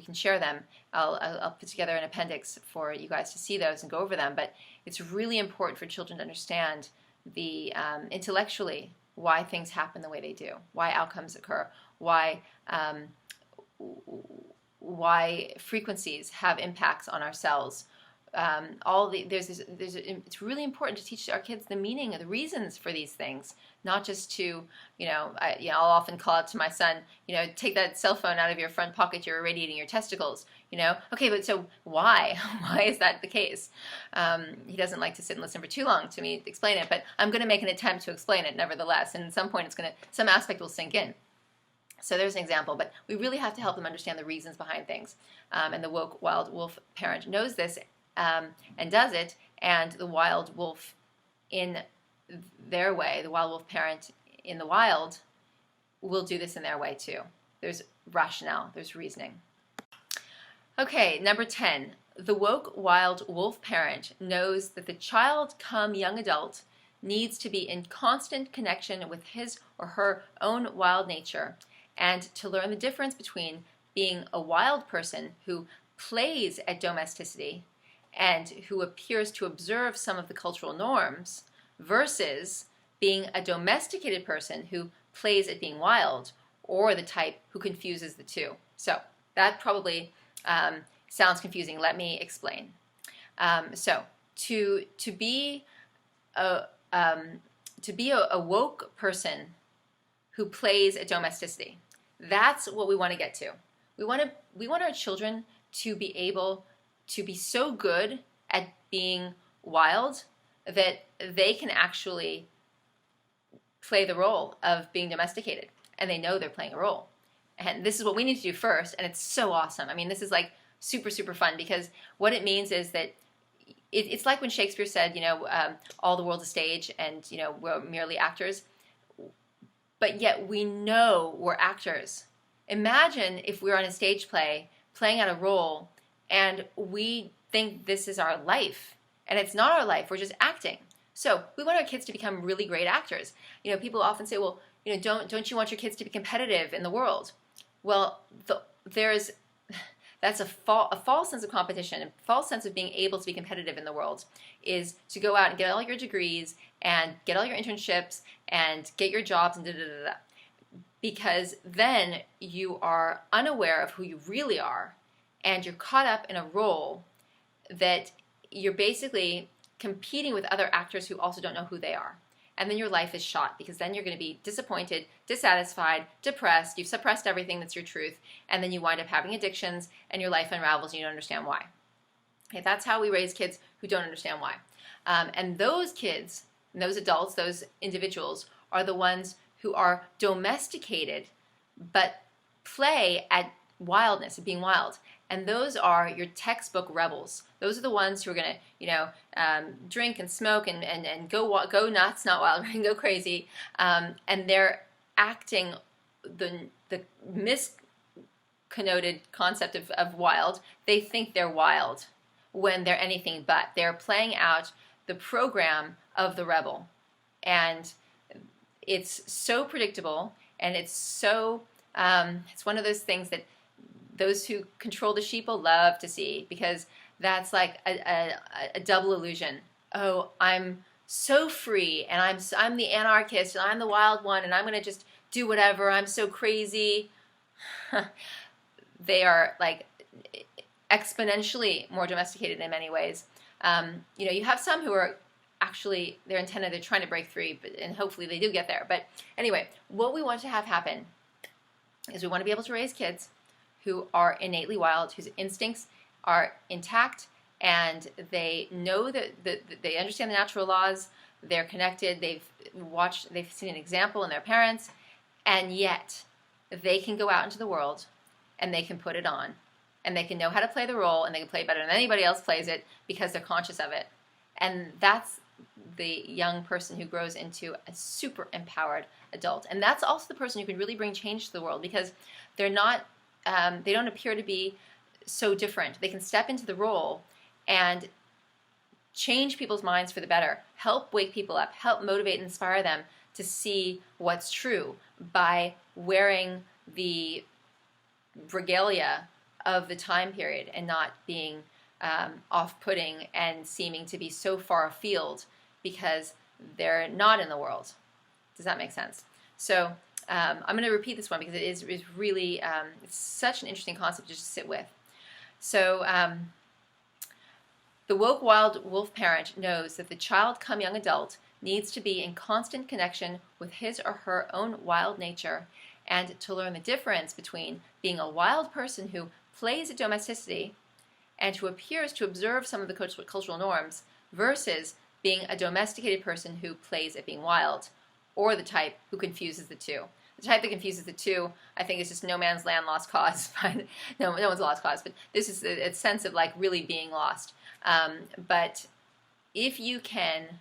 can share them. I'll put together an appendix for you guys to see those and go over them. But it's really important for children to understand the intellectually why things happen the way they do, why outcomes occur, why frequencies have impacts on our cells. It's really important to teach our kids the meaning of the reasons for these things, not just to, I'll often call out to my son, take that cell phone out of your front pocket, you're irradiating your testicles, okay, but so why? Why is that the case? He doesn't like to sit and listen for too long to me explain it, but I'm going to make an attempt to explain it nevertheless, and at some point some aspect will sink in. So there's an example, but we really have to help them understand the reasons behind things. And the woke wild wolf parent knows this and does it, and the wild wolf in their way, the wild wolf parent in the wild will do this in their way too. There's rationale, there's reasoning. Okay, number 10. The woke wild wolf parent knows that the child come young adult needs to be in constant connection with his or her own wild nature, and to learn the difference between being a wild person who plays at domesticity and who appears to observe some of the cultural norms versus being a domesticated person who plays at being wild, or the type who confuses the two. So that probably sounds confusing. Let me explain. So to be a woke person who plays at domesticity, that's what we want to get to. We want our children to be able to be so good at being wild that they can actually play the role of being domesticated, and they know they're playing a role. And this is what we need to do first, and it's so awesome. I mean, this is like super, super fun, because what it means is that it's like when Shakespeare said, all the world's a stage, and we're merely actors. But yet we know we're actors. Imagine if we're on a stage play, playing out a role, and we think this is our life, and it's not our life, we're just acting. So we want our kids to become really great actors. People often say, well, don't you want your kids to be competitive in the world? Well, that's a false sense of competition, a false sense of being able to be competitive in the world, is to go out and get all your degrees and get all your internships and get your jobs and da-da-da-da. Because then you are unaware of who you really are, and you're caught up in a role that you're basically competing with other actors who also don't know who they are. And then your life is shot, because then you're going to be disappointed, dissatisfied, depressed, you've suppressed everything that's your truth, and then you wind up having addictions, and your life unravels and you don't understand why. Okay, that's how we raise kids who don't understand why. And those kids, those adults, those individuals are the ones who are domesticated but play at wildness, at being wild. And those are your textbook rebels. Those are the ones who are going to, drink and smoke and go nuts, not wild, and go crazy. And they're acting the misconnoted concept of wild. They think they're wild when they're anything but. They're playing out the program of the rebel. And it's so predictable, and it's so, it's one of those things that those who control the sheep will love to see, because that's like a double illusion. Oh, I'm so free, and I'm the anarchist, and I'm the wild one, and I'm going to just do whatever. I'm so crazy. They are like exponentially more domesticated in many ways. You have some who are actually, their antenna, they're trying to break free, and hopefully they do get there. But anyway, what we want to have happen is we want to be able to raise kids who are innately wild, whose instincts are intact, and they know that they understand the natural laws, they're connected, they've seen an example in their parents, and yet they can go out into the world and they can put it on, and they can know how to play the role, and they can play better than anybody else plays it because they're conscious of it. And that's the young person who grows into a super empowered adult. And that's also the person who can really bring change to the world, because they're not, they don't appear to be so different. They can step into the role and change people's minds for the better, help wake people up, help motivate and inspire them to see what's true by wearing the regalia of the time period and not being off-putting and seeming to be so far afield because they're not in the world. Does that make sense? So I'm going to repeat this one because it is really it's such an interesting concept to just sit with. So the woke wild wolf parent knows that the child come young adult needs to be in constant connection with his or her own wild nature and to learn the difference between being a wild person who plays at domesticity and who appears to observe some of the cultural norms versus being a domesticated person who plays at being wild, or the type who confuses the two. The type that confuses the two, I think, is just no man's land, lost cause. No one's lost cause, but this is a sense of like really being lost. But if you can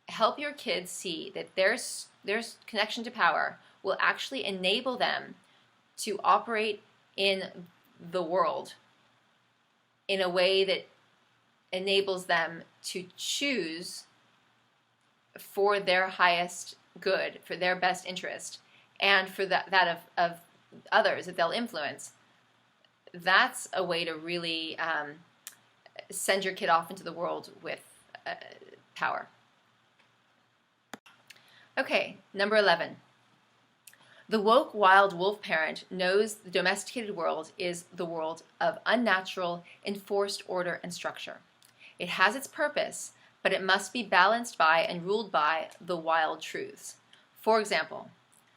help your kids see that their connection to power will actually enable them to operate in the world in a way that enables them to choose for their highest good, for their best interest, and for that of others that they'll influence, that's a way to really send your kid off into the world with power. Okay, number 11. The woke wild wolf parent knows the domesticated world is the world of unnatural, enforced order and structure. It has its purpose, but it must be balanced by and ruled by the wild truths. For example,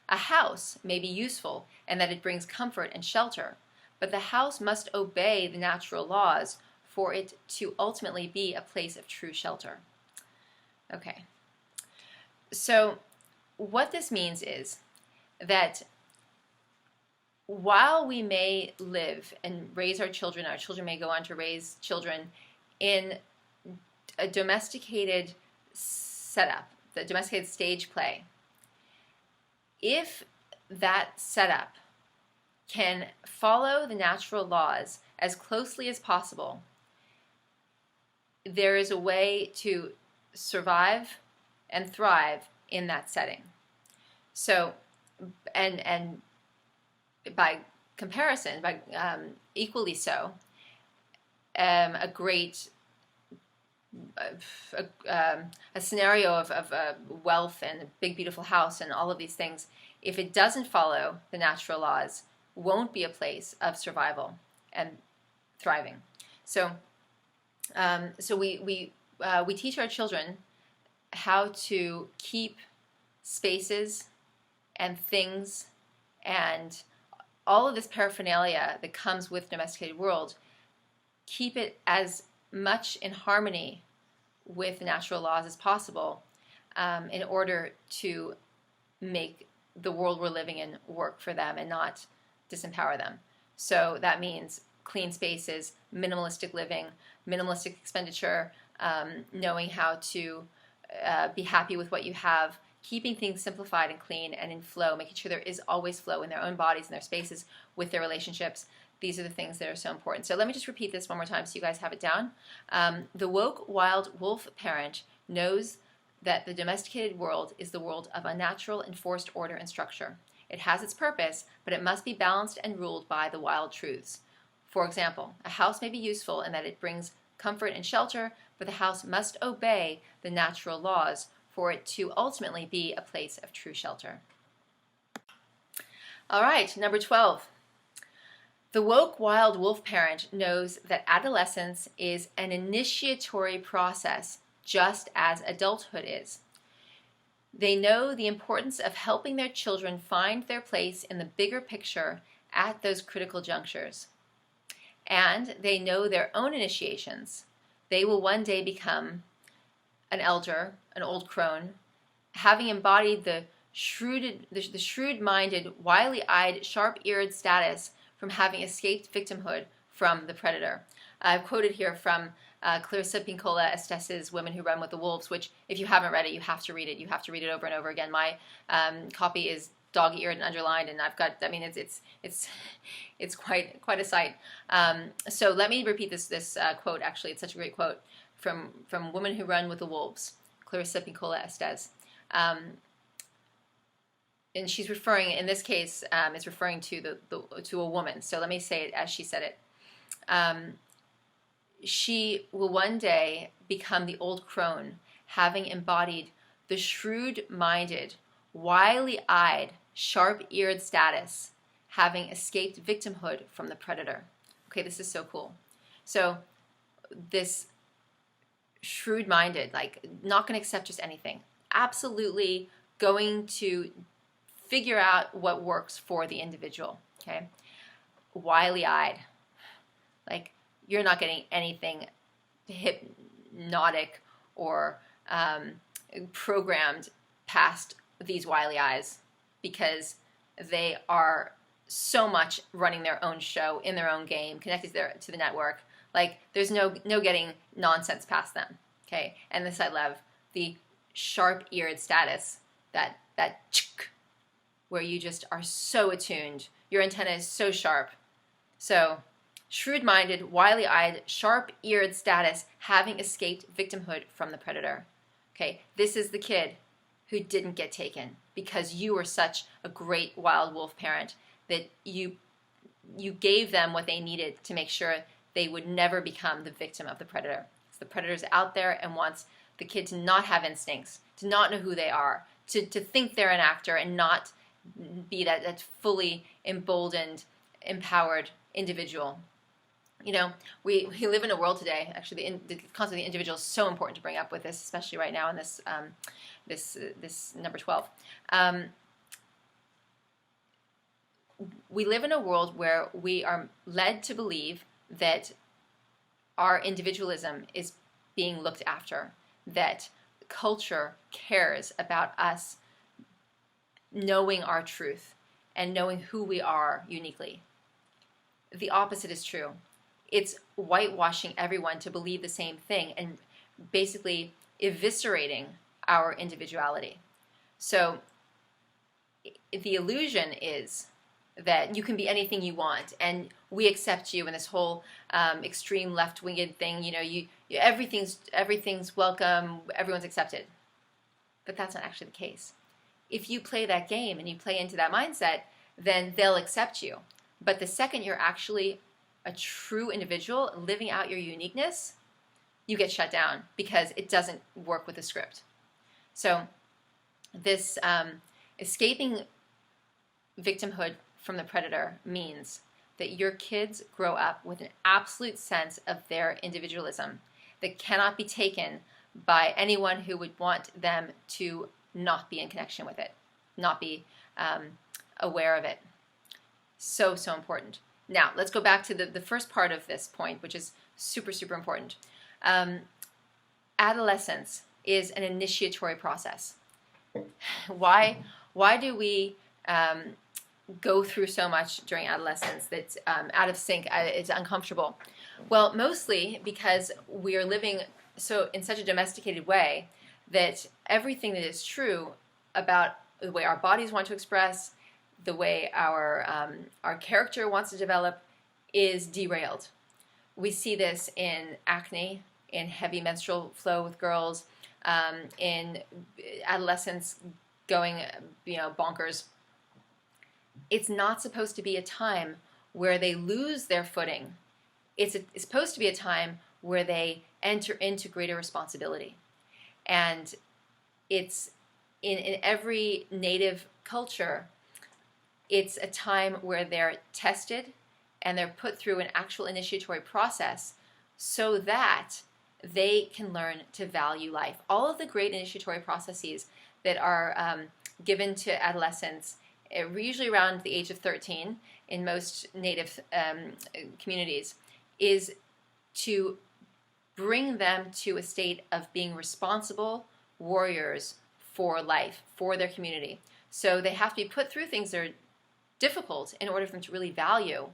a house may be useful in that it brings comfort and shelter, but the house must obey the natural laws for it to ultimately be a place of true shelter. Okay, so what this means is that while we may live and raise our children may go on to raise children in a domesticated setup, the domesticated stage play, if that setup can follow the natural laws as closely as possible, there is a way to survive and thrive in that setting. So, and by comparison, equally so, a great a scenario of wealth and a big beautiful house and all of these things, if it doesn't follow the natural laws, won't be a place of survival and thriving. So, we teach our children how to keep spaces and things and all of this paraphernalia that comes with domesticated world, keep it as much in harmony with natural laws as possible in order to make the world we're living in work for them and not disempower them. So that means clean spaces, minimalistic living, minimalistic expenditure, knowing how to be happy with what you have, keeping things simplified and clean and in flow, making sure there is always flow in their own bodies and their spaces with their relationships. These are the things that are so important. So let me just repeat this one more time so you guys have it down. The woke wild wolf parent knows that the domesticated world is the world of unnatural, enforced order and structure. It has its purpose, but it must be balanced and ruled by the wild truths. For example, a house may be useful in that it brings comfort and shelter, but the house must obey the natural laws for it to ultimately be a place of true shelter. All right, number 12. The woke wild wolf parent knows that adolescence is an initiatory process, just as adulthood is. They know the importance of helping their children find their place in the bigger picture at those critical junctures. And they know their own initiations. They will one day become an elder, an old crone, having embodied the shrewd-minded, wily-eyed, sharp-eared status from having escaped victimhood from the predator. I've quoted here from Clarissa Pinkola Estes' Women Who Run with the Wolves, which, if you haven't read it, you have to read it. You have to read it over and over again. My copy is dog-eared and underlined, and I've got, I mean, it's quite a sight. So let me repeat this quote. Actually, it's such a great quote from Women Who Run with the Wolves, Clarissa Pinkola Estes. And she's referring, in this case, it's referring to to a woman. So let me say it as she said it. She will one day become the old crone, having embodied the shrewd-minded, wily-eyed, sharp-eared status, having escaped victimhood from the predator. Okay, this is so cool. So this shrewd-minded, like not going to accept just anything, absolutely going to figure out what works for the individual. Okay, wily-eyed, like you're not getting anything hypnotic or programmed past these wily eyes, because they are so much running their own show in their own game, connected to the network. Like there's no getting nonsense past them. Okay, and this I love, the sharp-eared status, that chick, where you just are so attuned, your antenna is so sharp. So shrewd-minded, wily-eyed, sharp-eared status, having escaped victimhood from the predator. Okay, this is the kid who didn't get taken because you were such a great wild wolf parent that you gave them what they needed to make sure they would never become the victim of the predator. So the predator's out there and wants the kid to not have instincts, to not know who they are, to think they're an actor and not be that fully emboldened, empowered individual. You know, we live in a world today, actually the concept of the individual is so important to bring up with this, especially right now in this this number 12. We live in a world where we are led to believe that our individualism is being looked after, that culture cares about us knowing our truth and knowing who we are uniquely. The opposite is true. It's whitewashing everyone to believe the same thing and basically eviscerating our individuality. So the illusion is that you can be anything you want and we accept you in this whole extreme left-winged thing. You know, everything's welcome, everyone's accepted. But that's not actually the case. If you play that game and you play into that mindset, then they'll accept you. But the second you're actually a true individual living out your uniqueness, you get shut down because it doesn't work with the script. So this escaping victimhood from the predator means that your kids grow up with an absolute sense of their individualism that cannot be taken by anyone who would want them to not be in connection with it, not be aware of it. So important. Now, let's go back to the first part of this point, which is super, super important. Adolescence is an initiatory process. Why do we go through so much during adolescence that's out of sync, it's uncomfortable? Well, mostly because we are living in such a domesticated way that everything that is true about the way our bodies want to express, the way our character wants to develop, is derailed. We see this in acne, in heavy menstrual flow with girls, in adolescents going, bonkers. It's not supposed to be a time where they lose their footing. It's supposed to be a time where they enter into greater responsibility. And it's in every native culture, it's a time where they're tested and they're put through an actual initiatory process so that they can learn to value life. All of the great initiatory processes that are given to adolescents, usually around the age of 13 in most native communities, is to bring them to a state of being responsible warriors for life, for their community. So they have to be put through things that are difficult in order for them to really value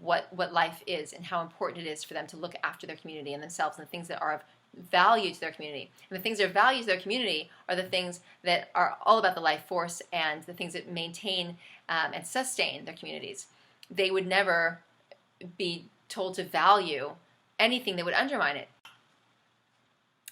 what life is and how important it is for them to look after their community and themselves and the things that are of value to their community. And the things that are value to their community are the things that are all about the life force and the things that maintain and sustain their communities. They would never be told to value anything that would undermine it.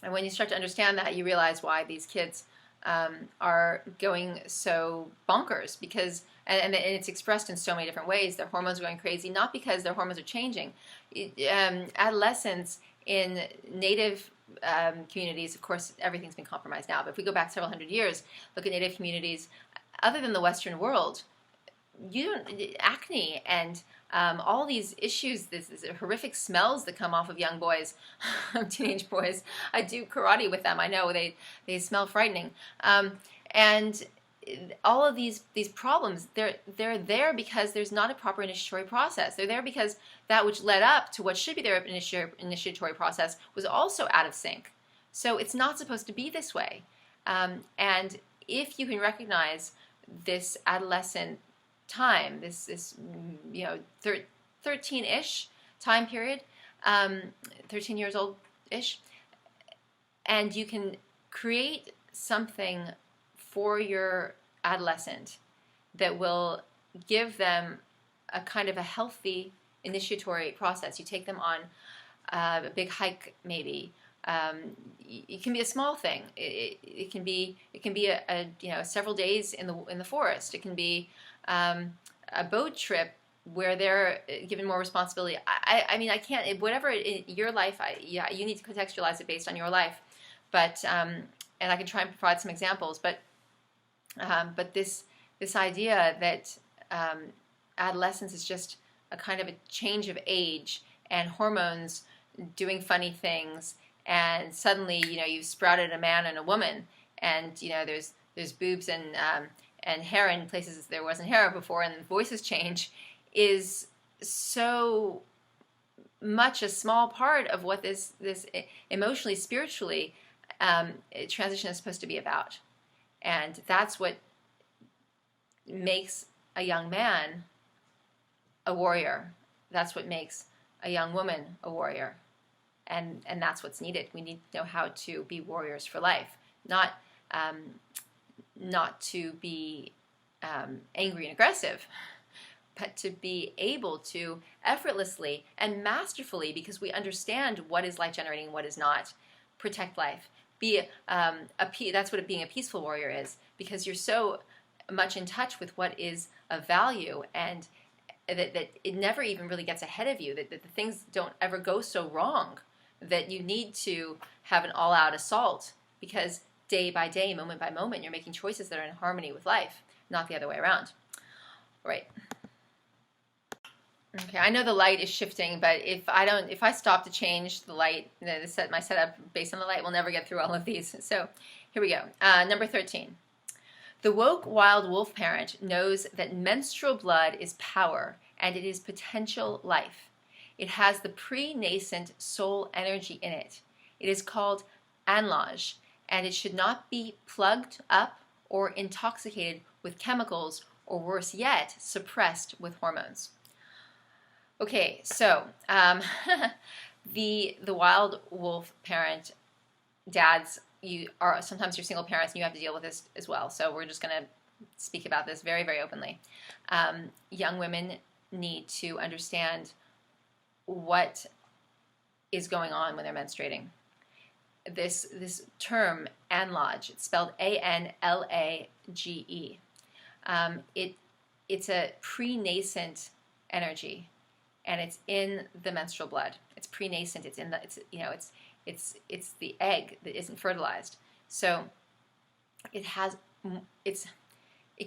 And when you start to understand that, you realize why these kids are going so bonkers, because and it's expressed in so many different ways. Their hormones are going crazy, not because their hormones are changing. Adolescents in native communities, of course, everything's been compromised now. But if we go back several hundred years, look at Native communities, other than the Western world, you don't acne and all these issues, this horrific smells that come off of young boys, teenage boys. I do karate with them. I know they smell frightening, and all of these problems, they're there because there's not a proper initiatory process. They're there because that which led up to what should be their initiatory process was also out of sync. So it's not supposed to be this way. And if you can recognize this adolescent time, this 13-ish time period, 13 years old-ish, and you can create something for your adolescent that will give them a kind of a healthy initiatory process. You take them on a big hike, maybe. It can be a small thing. It can be a several days in the forest. It can be a boat trip where they're given more responsibility. I mean, I can't, whatever in your life, you need to contextualize it based on your life. But and I can try and provide some examples. But this idea that adolescence is just a kind of a change of age and hormones doing funny things, and suddenly you've sprouted a man and a woman, and there's boobs and hair in places there wasn't hair before, and voices change, is so much a small part of what this emotionally, spiritually transition is supposed to be about. And that's what makes a young man a warrior. That's what makes a young woman a warrior. And that's what's needed. We need to know how to be warriors for life, not to be angry and aggressive, but to be able to effortlessly and masterfully, because we understand what is life generating and what is not, protect life. That's what being a peaceful warrior is, because you're so much in touch with what is of value, and that it never even really gets ahead of you, that the things don't ever go so wrong, that you need to have an all-out assault, because day by day, moment by moment, you're making choices that are in harmony with life, not the other way around. Right. Okay, I know the light is shifting, but if I stop to change the light, my setup based on the light, we'll never get through all of these. So here we go. Number 13. The woke wild wolf parent knows that menstrual blood is power, and it is potential life. It has the pre-nascent soul energy in it. It is called anlage, and it should not be plugged up or intoxicated with chemicals, or worse yet, suppressed with hormones. Okay, so the wild wolf parent, dads, sometimes you're single parents and you have to deal with this as well. So we're just going to speak about this very, very openly. Young women need to understand what is going on when they're menstruating. This term, anlage, it's spelled A-N-L-A-G-E. It's a pre-nascent energy, and it's in the menstrual blood. It's pre-nascent. It's in the it's the egg that isn't fertilized. So it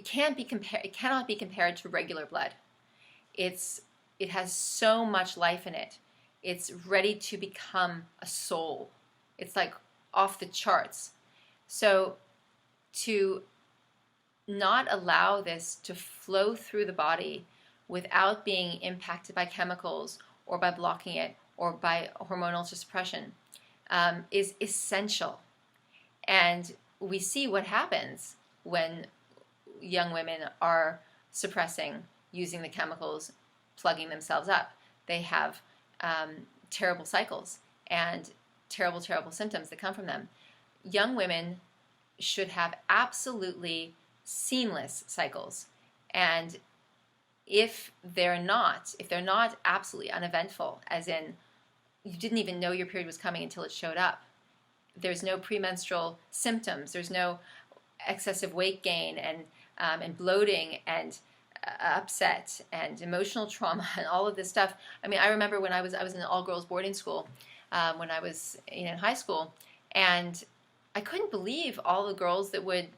cannot be compared to regular blood. It has so much life in it. It's ready to become a soul. It's like off the charts. So to not allow this to flow through the body without being impacted by chemicals or by blocking it or by hormonal suppression is essential. And we see what happens when young women are suppressing, using the chemicals, plugging themselves up. They have terrible cycles and terrible, terrible symptoms that come from them. Young women should have absolutely seamless cycles. And if they're not absolutely uneventful, as in you didn't even know your period was coming until it showed up, there's no premenstrual symptoms, there's no excessive weight gain and bloating and upset and emotional trauma and all of this stuff. I mean, I remember when I was in an all-girls boarding school, when I was in high school, and I couldn't believe all the girls that would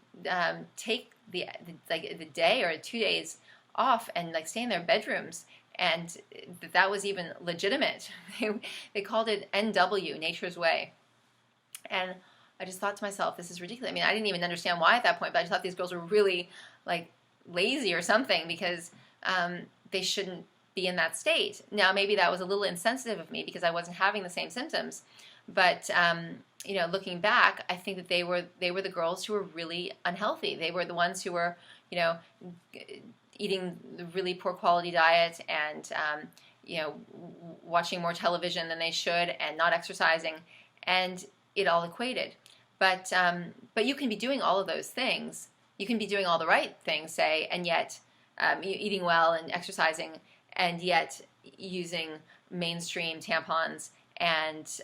take the day or 2 days off and like stay in their bedrooms, and that was even legitimate. They called it NW, Nature's Way, and I just thought to myself, this is ridiculous. I mean, I didn't even understand why at that point, but I just thought these girls were really like lazy or something, because they shouldn't be in that state. Now, maybe that was a little insensitive of me because I wasn't having the same symptoms, but looking back, I think that they were the girls who were really unhealthy. They were the ones who were, eating the really poor quality diet and watching more television than they should and not exercising, and it all equated. But you can be doing all of those things. You can be doing all the right things, say, and yet eating well and exercising, and yet using mainstream tampons and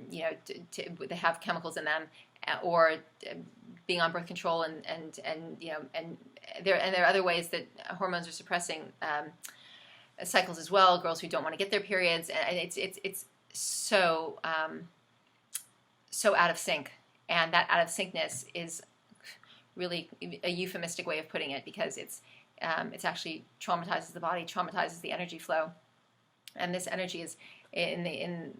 they have chemicals in them, or being on birth control, and there are other ways that hormones are suppressing cycles as well. Girls who don't want to get their periods, and it's so out of sync, and that out of syncness is really a euphemistic way of putting it, because it's actually traumatizes the body, traumatizes the energy flow, and this energy is in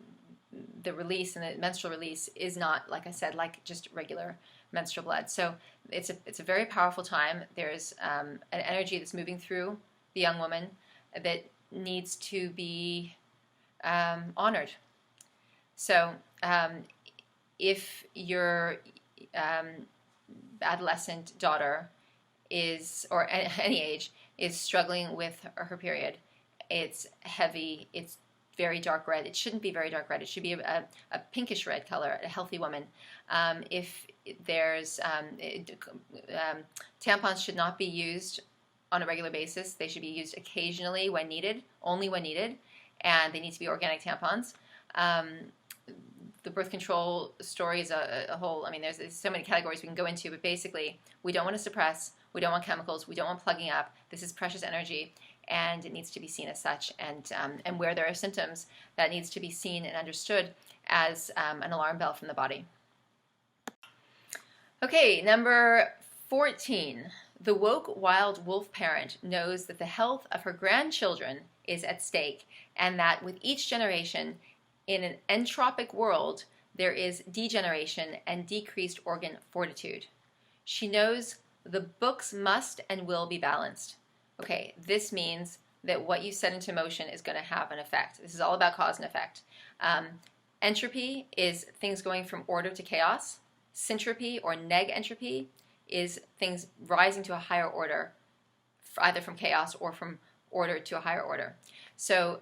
the release, and the menstrual release is not, like I said, like just regular menstrual blood. So it's a very powerful time. There's an energy that's moving through the young woman that needs to be honored. So if your adolescent daughter is, or any age, is struggling with her period, it's heavy, it's very dark red. It shouldn't be very dark red. It should be a pinkish red color, a healthy woman. If there's tampons should not be used on a regular basis. They should be used occasionally when needed, only when needed, and they need to be organic tampons. The birth control story is a whole, I mean, there's so many categories we can go into, but basically, we don't want to suppress, we don't want chemicals, we don't want plugging up. This is precious energy, and it needs to be seen as such. And where there are symptoms, that needs to be seen and understood as an alarm bell from the body. Okay, number 14. The woke wild wolf parent knows that the health of her grandchildren is at stake, and that with each generation, in an entropic world, there is degeneration and decreased organ fortitude. She knows the books must and will be balanced. Okay, this means that what you set into motion is going to have an effect. This is all about cause and effect. Entropy is things going from order to chaos. Syntropy or neg-entropy is things rising to a higher order, either from chaos or from order to a higher order. So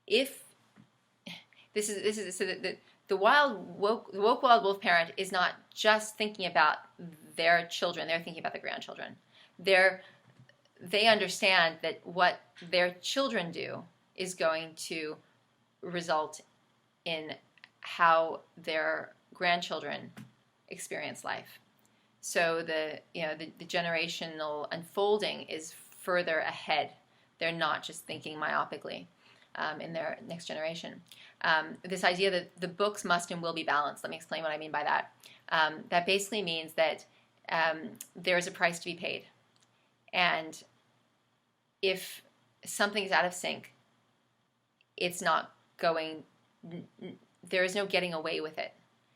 if this is so the woke wild wolf parent is not just thinking about their children, they're thinking about the grandchildren. They understand that what their children do is going to result in how their grandchildren experience life. So the generational unfolding is further ahead. They're not just thinking myopically in their next generation. This idea that the books must and will be balanced. Let me explain what I mean by that. That basically means that there is a price to be paid. And if something is out of sync, it's not going, there is no getting away with it.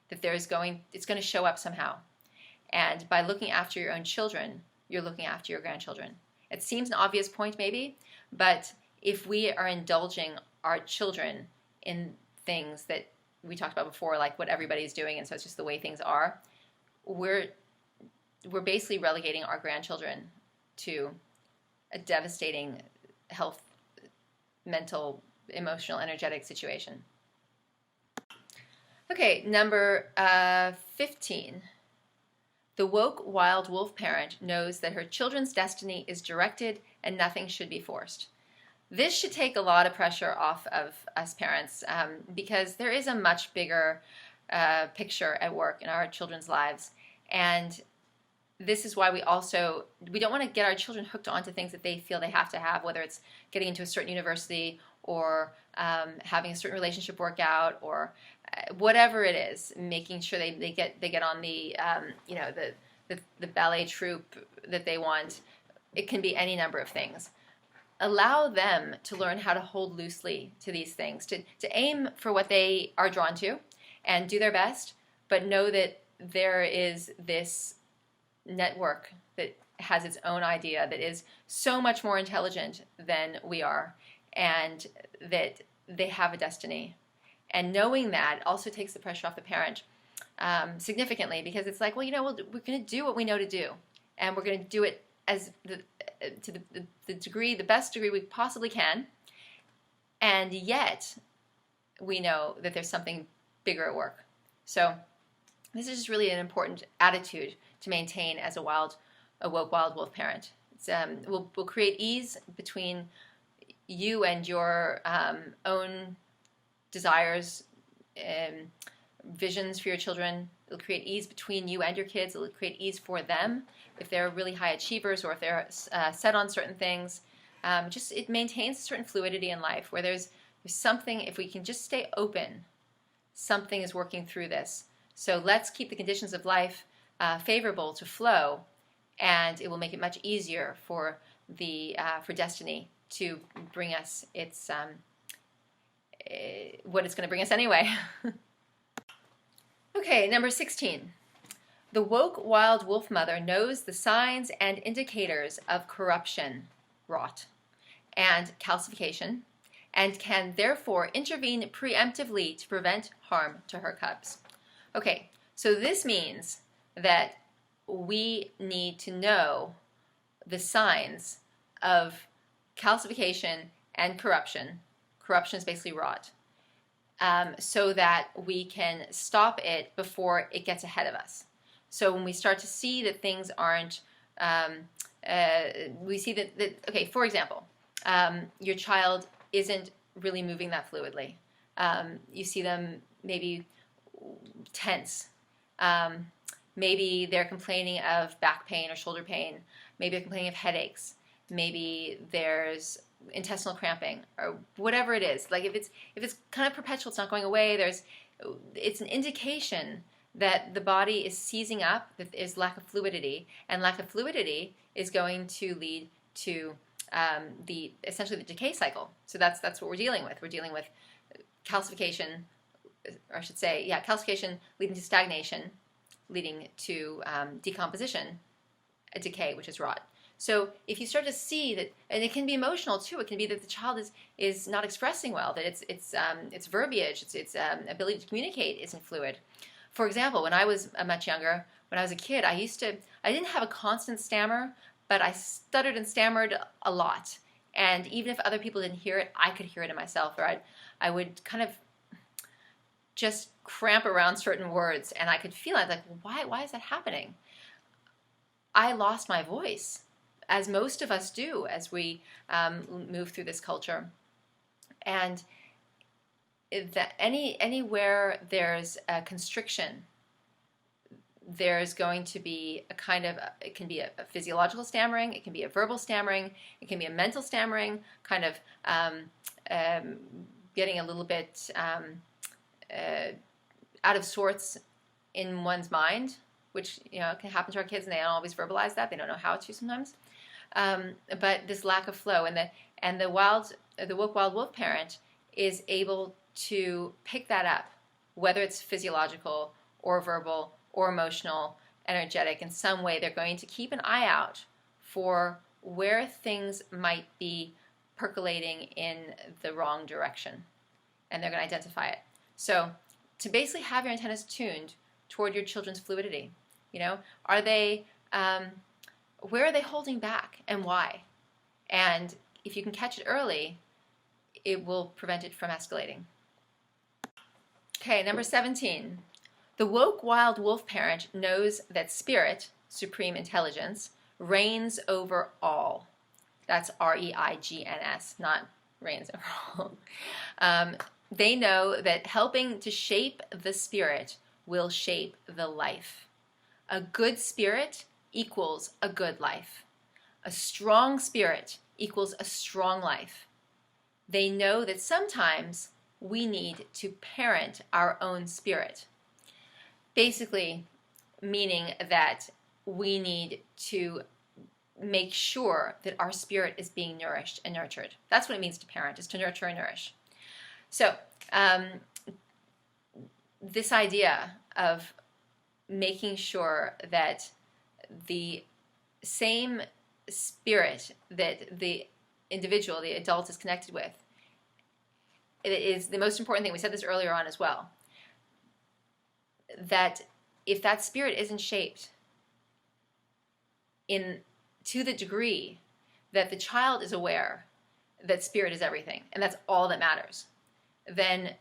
That it's going to show up somehow. And by looking after your own children, you're looking after your grandchildren. It seems an obvious point maybe, but if we are indulging our children in things that we talked about before, like what everybody's doing, and so it's just the way things are, we're basically relegating our grandchildren to a devastating health, mental, emotional, energetic situation. Okay, number 15. The woke wild wolf parent knows that her children's destiny is directed and nothing should be forced. This should take a lot of pressure off of us parents because there is a much bigger picture at work in our children's lives. And this is why we don't want to get our children hooked onto things that they feel they have to have, whether it's getting into a certain university or having a certain relationship work out, or whatever it is, making sure they get on the the ballet troupe that they want. It can be any number of things. Allow them to learn how to hold loosely to these things, to aim for what they are drawn to and do their best, but know that there is this network that has its own idea, that is so much more intelligent than we are, and that they have a destiny. And knowing that also takes the pressure off the parent significantly, because it's like, well, we're going to do what we know to do, and we're going to do it as to the best degree we possibly can, and yet we know that there's something bigger at work. So this is just really an important attitude to maintain as a woke wild wolf parent. It's, will create ease between you and your own desires and visions for your children. It'll create ease between you and your kids. It'll create ease for them if they're really high achievers or if they're set on certain things. It maintains a certain fluidity in life where there's something, if we can just stay open, something is working through this. So let's keep the conditions of life favorable to flow, and it will make it much easier for destiny to bring us what it's going to bring us anyway. Okay, number 16. The woke wild wolf mother knows the signs and indicators of corruption, rot, and calcification, and can therefore intervene preemptively to prevent harm to her cubs. Okay, so this means that we need to know the signs of calcification and corruption. Corruption is basically rot. So that we can stop it before it gets ahead of us. So when we start to see that things aren't, we see that okay, for example, your child isn't really moving that fluidly. You see them maybe tense. Maybe they're complaining of back pain or shoulder pain. Maybe they're complaining of headaches. Maybe there's intestinal cramping or whatever it is. Like if it's kind of perpetual, it's not going away, it's an indication that the body is seizing up, that there's lack of fluidity, and lack of fluidity is going to lead to essentially the decay cycle. So that's what we're dealing with. We're dealing with calcification, or I should say, calcification leading to stagnation, leading to decomposition, a decay, which is rot. So if you start to see that, and it can be emotional too. It can be that the child is not expressing well, that its verbiage, its ability to communicate isn't fluid. For example, when I was much younger, when I was a kid, I didn't have a constant stammer, but I stuttered and stammered a lot. And even if other people didn't hear it, I could hear it in myself, or I would kind of just cramp around certain words, and I could feel it. Like, why is that happening? I lost my voice, as most of us do as we move through this culture. And anywhere there's a constriction, there's going to be it can be a physiological stammering, it can be a verbal stammering, it can be a mental stammering, kind of getting a little bit out of sorts in one's mind, which can happen to our kids, and they don't always verbalize that. They don't know how to sometimes. But this lack of flow, and the woke wild wolf parent is able to pick that up, whether it's physiological or verbal or emotional, energetic. In some way, they're going to keep an eye out for where things might be percolating in the wrong direction, and they're going to identify it. So to basically have your antennas tuned toward your children's fluidity, are they where are they holding back and why? And if you can catch it early, it will prevent it from escalating. Okay, number 17. The woke wild wolf parent knows that spirit, supreme intelligence, reigns over all. That's R-E-I-G-N-S, not reigns over all. They know that helping to shape the spirit will shape the life. A good spirit equals a good life. A strong spirit equals a strong life. They know that sometimes we need to parent our own spirit. Basically, meaning that we need to make sure that our spirit is being nourished and nurtured. That's what it means to parent, is to nurture and nourish. So, this idea of making sure that the same spirit that the individual, the adult, is connected with, it is the most important thing. We said this earlier on as well. That if that spirit isn't shaped to the degree that the child is aware that spirit is everything, and that's all that matters, then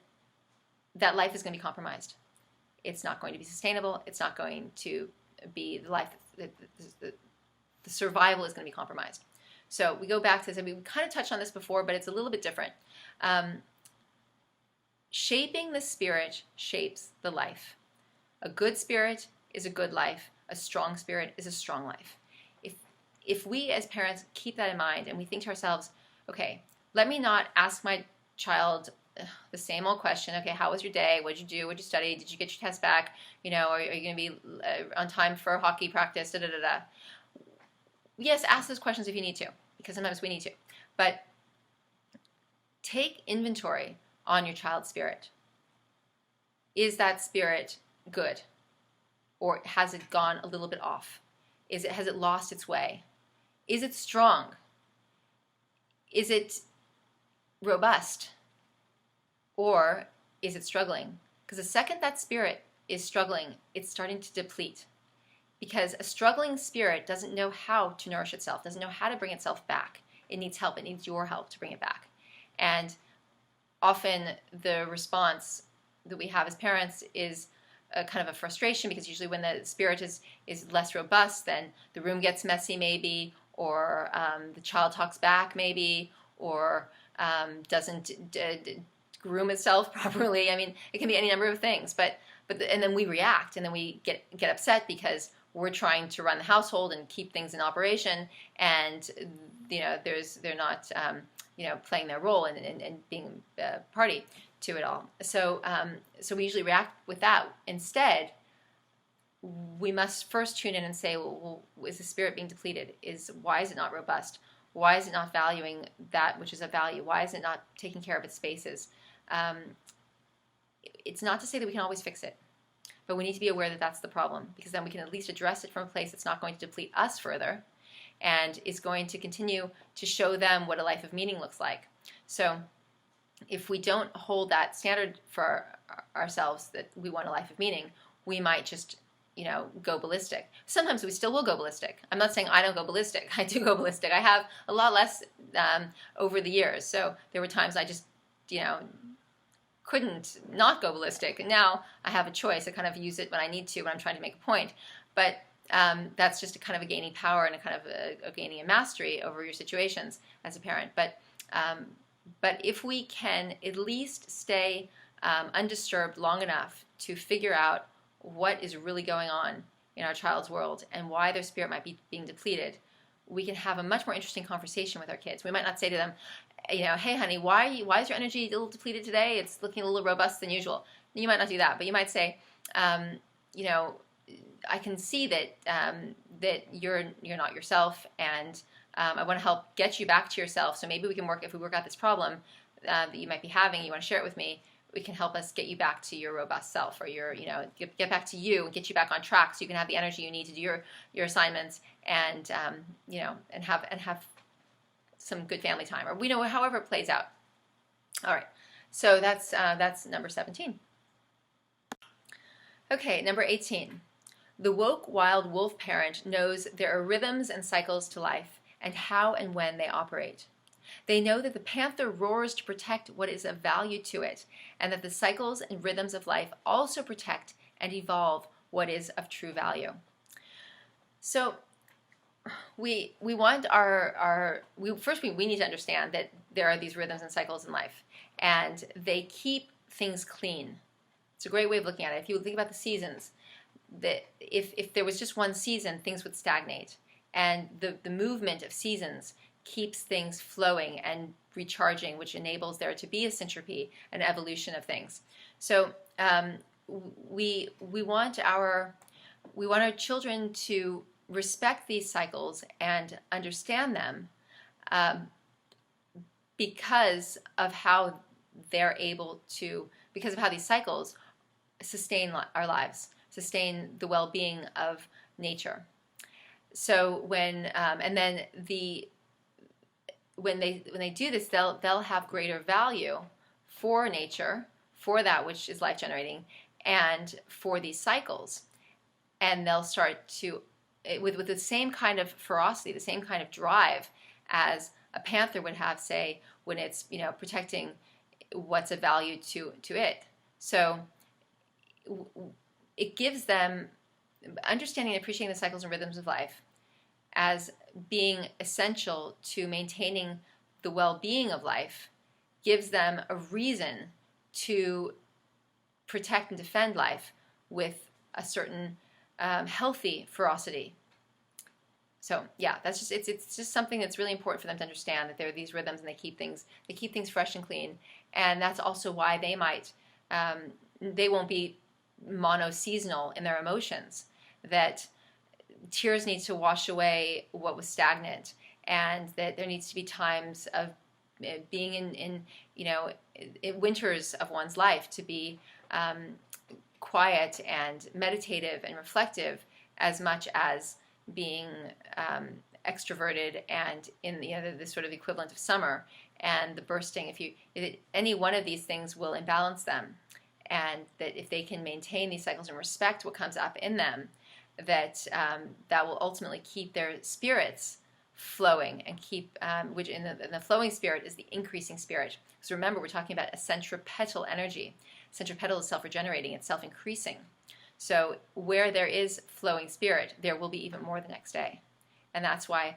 that life is going to be compromised. It's not going to be sustainable. It's not going to be the life, the survival is going to be compromised. So we go back to this, and we kind of touched on this before, but it's a little bit different. Shaping the spirit shapes the life. A good spirit is a good life. A strong spirit is a strong life. If we as parents keep that in mind and we think to ourselves, okay, let me not ask my child the same old question. Okay, how was your day? What did you do? What did you study? Did you get your test back? Are you going to be on time for hockey practice? Da, da, da, da. Yes, ask those questions if you need to, because sometimes we need to. But take inventory on your child's spirit. Is that spirit good? Or has it gone a little bit off? Has it lost its way? Is it strong? Is it robust? Or is it struggling? Because the second that spirit is struggling, it's starting to deplete. Because a struggling spirit doesn't know how to nourish itself, doesn't know how to bring itself back. It needs help. It needs your help to bring it back. And often the response that we have as parents is a kind of a frustration, because usually when the spirit is less robust, then the room gets messy maybe, or the child talks back maybe, or doesn't groom itself properly. I mean, it can be any number of things, and then we react, and then we get upset because we're trying to run the household and keep things in operation, and they're not playing their role and being party to it all. So we usually react with that. Instead, we must first tune in and say, well, is the spirit being depleted? Why is it not robust? Why is it not valuing that which is of value? Why is it not taking care of its spaces? It's not to say that we can always fix it, but we need to be aware that that's the problem, because then we can at least address it from a place that's not going to deplete us further and is going to continue to show them what a life of meaning looks like. So if we don't hold that standard for ourselves, that we want a life of meaning, we might just go ballistic. Sometimes we still will go ballistic. I'm not saying I don't go ballistic. I do go ballistic. I have a lot less over the years. So there were times I just, couldn't not go ballistic. And now I have a choice. I kind of use it when I need to, when I'm trying to make a point. But that's just a kind of a gaining power and a kind of a gaining a mastery over your situations as a parent. But if we can at least stay undisturbed long enough to figure out what is really going on in our child's world and why their spirit might be being depleted, we can have a much more interesting conversation with our kids. We might not say to them, hey honey, why is your energy a little depleted today? It's looking a little robust than usual. You might not do that, but you might say, I can see that that you're not yourself, and I want to help get you back to yourself. So maybe we can if we work out this problem that you might be having, you want to share it with me, we can help us get you back to your robust self, or your, get back to you and get you back on track so you can have the energy you need to do your assignments and, and have some good family time, or however it plays out. All right. So that's number 17. Okay, number 18. The woke wild wolf parent knows there are rhythms and cycles to life and how and when they operate. They know that the panther roars to protect what is of value to it, and that the cycles and rhythms of life also protect and evolve what is of true value. So we want we need to understand that there are these rhythms and cycles in life, and they keep things clean. It's a great way of looking at it. If you think about the seasons, that if there was just one season, things would stagnate. And the movement of seasons keeps things flowing and recharging, which enables there to be a syntropy, an evolution of things. So we want our children to respect these cycles and understand them, because of how they're able to, because of how these cycles sustain our lives, sustain the well-being of nature. So when they do this, they'll have greater value for nature, for that which is life generating, and for these cycles, and they'll start to, with the same kind of ferocity, the same kind of drive as a panther would have, say, when it's protecting what's of value to it. So it gives them understanding and appreciating the cycles and rhythms of life as being essential to maintaining the well-being of life, gives them a reason to protect and defend life with a certain healthy ferocity. So yeah, it's just something that's really important for them to understand, that there are these rhythms and they keep things fresh and clean. And that's also why they won't be mono-seasonal in their emotions, that tears need to wash away what was stagnant, and that there needs to be times of being in winters of one's life to be quiet and meditative and reflective, as much as being extroverted and in the sort of equivalent of summer and the bursting. If any one of these things will imbalance them, and that if they can maintain these cycles and respect what comes up in them, that will ultimately keep their spirits flowing, and keep which in the flowing spirit is the increasing spirit. Because remember, we're talking about a centripetal energy. Centripetal is self-regenerating, it's self-increasing. So where there is flowing spirit, there will be even more the next day. And that's why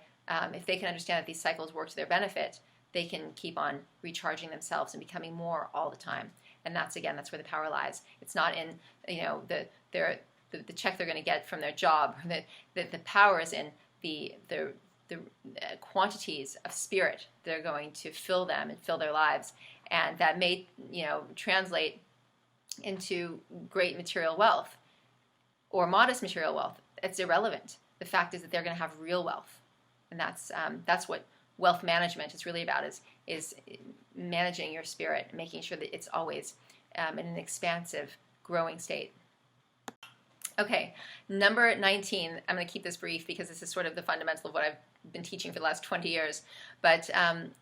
if they can understand that these cycles work to their benefit, they can keep on recharging themselves and becoming more all the time. And that's where the power lies. It's not in the check they're going to get from their job. The power is in the quantities of spirit that are going to fill them and fill their lives, and that may translate into great material wealth or modest material wealth. It's irrelevant. The fact is that they're going to have real wealth, and that's what wealth management is really about, is managing your spirit, making sure that it's always in an expansive, growing state. Okay, number 19. I'm going to keep this brief because this is sort of the fundamental of what I've been teaching for the last 20 years. But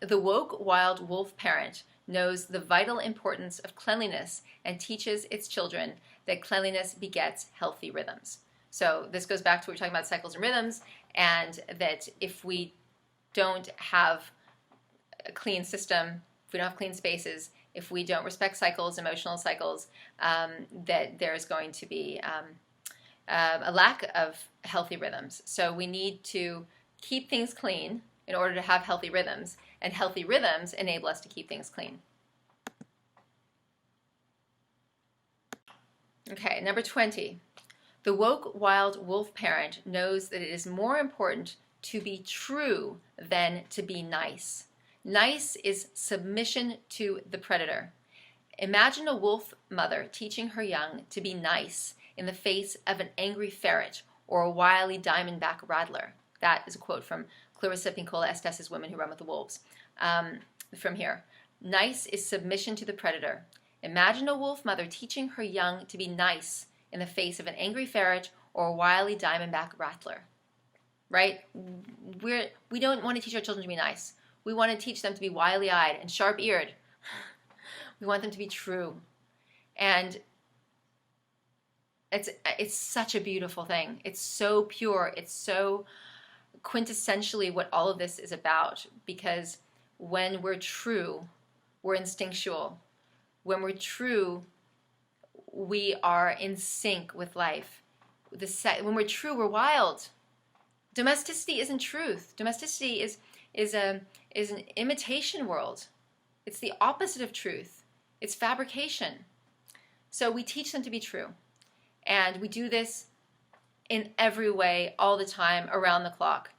the woke wild wolf parent knows the vital importance of cleanliness and teaches its children that cleanliness begets healthy rhythms. So this goes back to what we're talking about, cycles and rhythms, and that if we don't have a clean system, if we don't have clean spaces, if we don't respect cycles, emotional cycles, that there's going to be a lack of healthy rhythms. So we need to keep things clean in order to have healthy rhythms, and healthy rhythms enable us to keep things clean. Okay, number 20. The woke wild wolf parent knows that it is more important to be true than to be nice. Nice is submission to the predator. Imagine a wolf mother teaching her young to be nice in the face of an angry ferret or a wily diamondback rattler. That is a quote from Clarissa Pinkola Estes' Women Who Run with the Wolves. From here, nice is submission to the predator. Imagine a wolf mother teaching her young to be nice in the face of an angry ferret or a wily diamondback rattler. Right? We don't want to teach our children to be nice. We want to teach them to be wily-eyed and sharp-eared. We want them to be true. And it's such a beautiful thing. It's so pure. It's so quintessentially what all of this is about, because when we're true, we're instinctual. When we're true, we are in sync with life. When we're true, we're wild. Domesticity isn't truth. Domesticity is an imitation world. It's the opposite of truth. It's fabrication. So we teach them to be true. And we do this in every way, all the time, around the clock,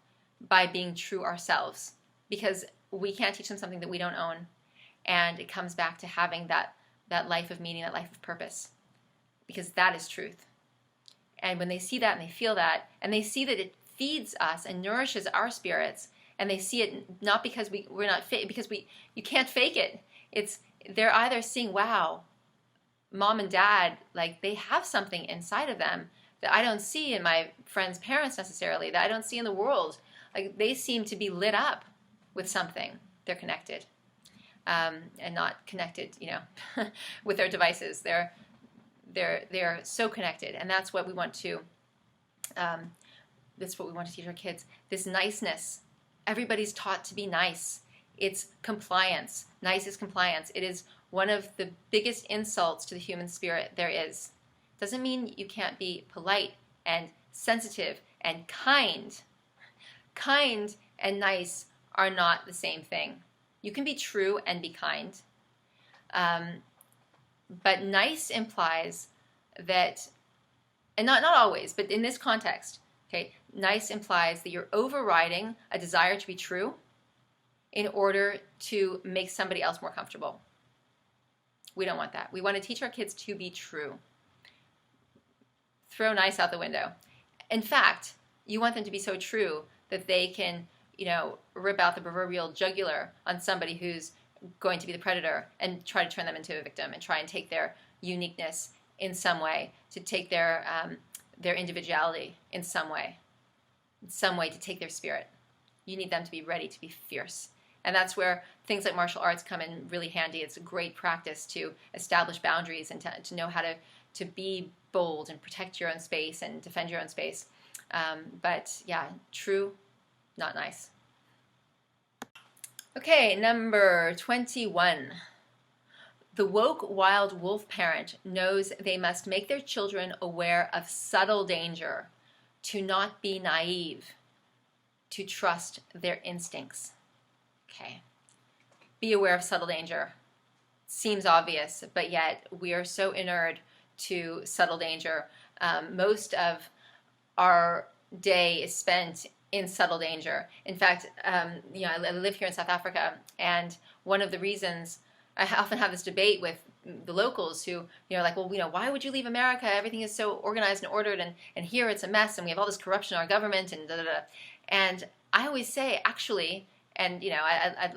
by being true ourselves. Because we can't teach them something that we don't own. And it comes back to having that life of meaning, that life of purpose. Because that is truth. And when they see that and they feel that, and they see that it feeds us and nourishes our spirits, and they see it not because we're not fake, because you can't fake it. They're either seeing, wow, mom and dad, like they have something inside of them that I don't see in my friends' parents necessarily, that I don't see in the world. Like they seem to be lit up with something. They're connected, and not connected, with their devices. They're so connected, and that's what we want to. That's what we want to teach our kids. This niceness. Everybody's taught to be nice. It's compliance. Nice is compliance. It is one of the biggest insults to the human spirit there is. Doesn't mean you can't be polite and sensitive and kind. Kind and nice are not the same thing. You can be true and be kind. But nice implies that, and not always, but in this context, okay, nice implies that you're overriding a desire to be true in order to make somebody else more comfortable. We don't want that. We want to teach our kids to be true. Throw nice out the window. In fact, you want them to be so true that they can, rip out the proverbial jugular on somebody who's going to be the predator and try to turn them into a victim and try and take their uniqueness in some way, to take their individuality in some way to take their spirit. You need them to be ready to be fierce. And that's where things like martial arts come in really handy. It's a great practice to establish boundaries and to know how to be bold and protect your own space and defend your own space. But yeah, true, not nice. Okay, number 21. The woke wild wolf parent knows they must make their children aware of subtle danger, to not be naive, to trust their instincts. Okay. Be aware of subtle danger. Seems obvious, but yet we are so inured to subtle danger. Most of our day is spent in subtle danger. In fact, I live here in South Africa, and one of the reasons I often have this debate with the locals who, like, well, why would you leave America? Everything is so organized and ordered, and here it's a mess, and we have all this corruption in our government, and da da da. And I always say, actually, and I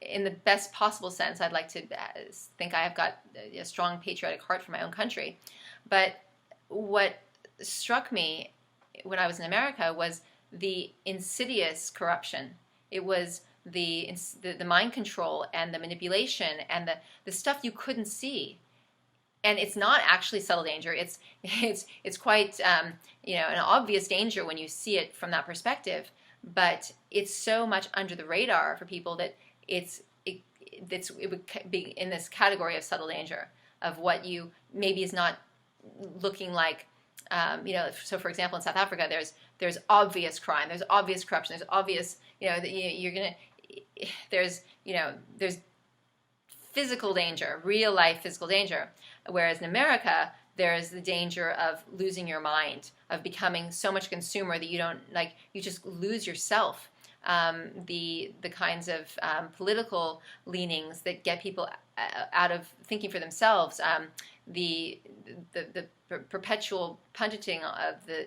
in the best possible sense, I'd like to think I have got a strong patriotic heart for my own country. But what struck me when I was in America was the insidious corruption. It was the mind control and the manipulation and the stuff you couldn't see. And it's not actually subtle danger. It's quite an obvious danger when you see it from that perspective. But it's so much under the radar for people that it would be in this category of subtle danger, of what you maybe is not looking like. So for example, in South Africa, there's obvious crime, there's obvious corruption, there's obvious, there's physical danger, real life physical danger. Whereas in America, there's the danger of losing your mind, of becoming so much consumer that you just lose yourself. The kinds of political leanings that get people out of thinking for themselves, the perpetual pungeting of the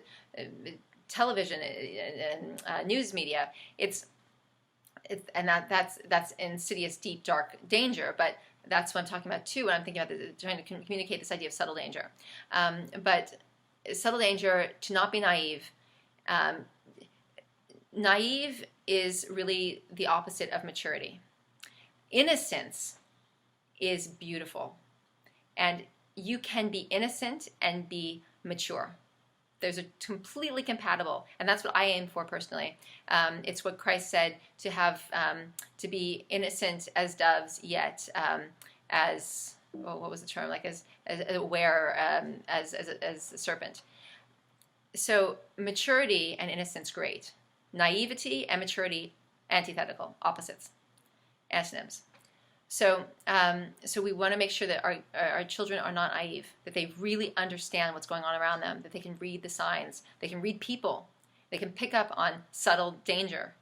television and news media. That's insidious, deep, dark danger. But that's what I'm talking about too when I'm thinking about trying to communicate this idea of subtle danger. But subtle danger, to not be naive. Naive is really the opposite of maturity. Innocence is beautiful. And you can be innocent and be mature. Those are completely compatible, and that's what I aim for personally. It's what Christ said, to have to be innocent as doves, yet as what was the term? Like as aware as a serpent. So maturity and innocence, great. Naivety and maturity, antithetical, opposites, antonyms. So we want to make sure that our children are not naive, that they really understand what's going on around them, that they can read the signs, they can read people, they can pick up on subtle danger,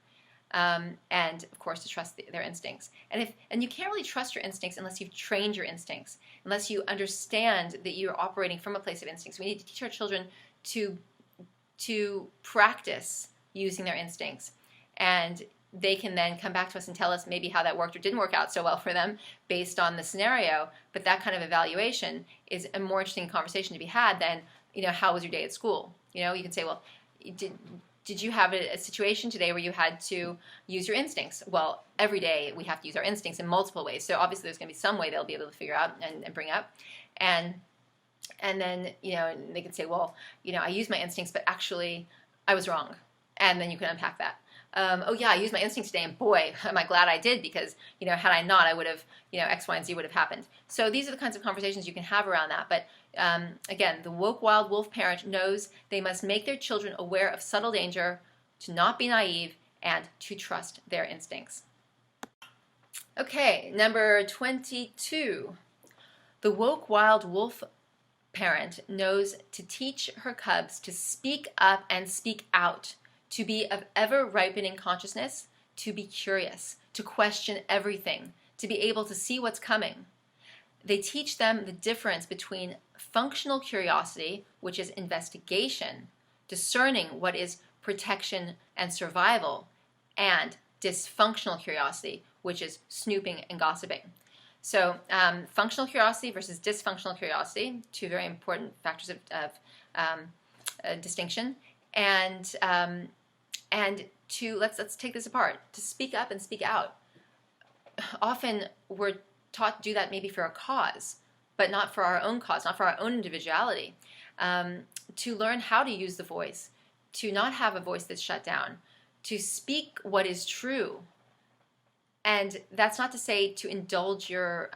and of course to trust their instincts. And you can't really trust your instincts unless you've trained your instincts, unless you understand that you're operating from a place of instincts. We need to teach our children to practice using their instincts, and they can then come back to us and tell us maybe how that worked or didn't work out so well for them based on the scenario. But that kind of evaluation is a more interesting conversation to be had than, how was your day at school? You can say, well, did you have a situation today where you had to use your instincts? Well, every day we have to use our instincts in multiple ways. So obviously there's going to be some way they'll be able to figure out and bring up. And then, they can say, well, I used my instincts, but actually I was wrong. And then you can unpack that. Oh yeah, I used my instincts today, and boy, am I glad I did, because had I not, I would have, X, Y, and Z would have happened. So these are the kinds of conversations you can have around that. But again, the woke wild wolf parent knows they must make their children aware of subtle danger, to not be naive, and to trust their instincts. Okay, number 22. The woke wild wolf parent knows to teach her cubs to speak up and speak out, to be of ever-ripening consciousness, to be curious, to question everything, to be able to see what's coming. They teach them the difference between functional curiosity, which is investigation, discerning what is protection and survival, and dysfunctional curiosity, which is snooping and gossiping. So functional curiosity versus dysfunctional curiosity, two very important factors of distinction. And let's take this apart. To speak up and speak out. Often we're taught to do that maybe for a cause, but not for our own cause, not for our own individuality. To learn how to use the voice, to not have a voice that's shut down, to speak what is true. And that's not to say to indulge your,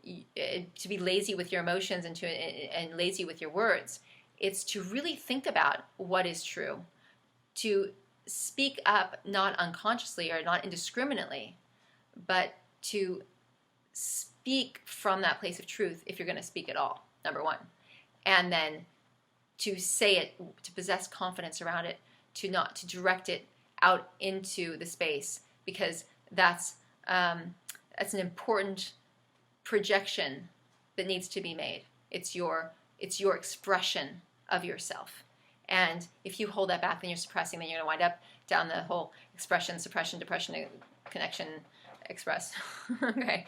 to be lazy with your emotions and lazy with your words. It's to really think about what is true. To speak up not unconsciously or not indiscriminately, but to speak from that place of truth if you're going to speak at all, number one. And then to say it, to possess confidence around it, to direct it out into the space, because that's an important projection that needs to be made. It's your expression of yourself. And if you hold that back, then you're suppressing, then you're going to wind up down the whole expression, suppression, depression, connection, express. Okay.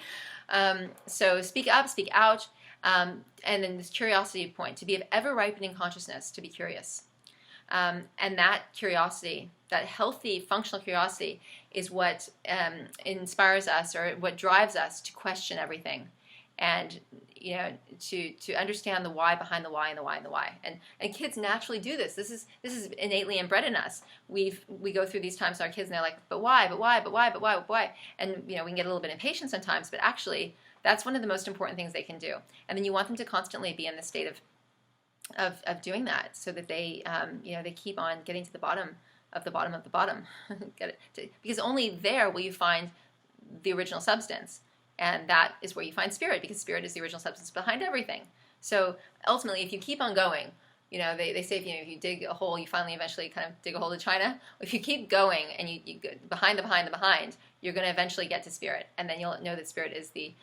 So speak up, speak out, and then this curiosity point, to be of ever-ripening consciousness, to be curious. And that curiosity, that healthy, functional curiosity, is what inspires us, or what drives us to question everything. And to understand the why behind the why and the why and the why. And kids naturally do this. This is innately inbred in us. We go through these times with our kids, and they're like, but why? And we can get a little bit impatient sometimes, but actually that's one of the most important things they can do. And then you want them to constantly be in the state of doing that, so that they they keep on getting to the bottom of the bottom of the bottom. Because only there will you find the original substance. And that is where you find spirit, because spirit is the original substance behind everything. So ultimately, if you keep on going, they say if you dig a hole, you finally eventually kind of dig a hole to China. If you keep going and you go behind, you're going to eventually get to spirit, and then you'll know that spirit is the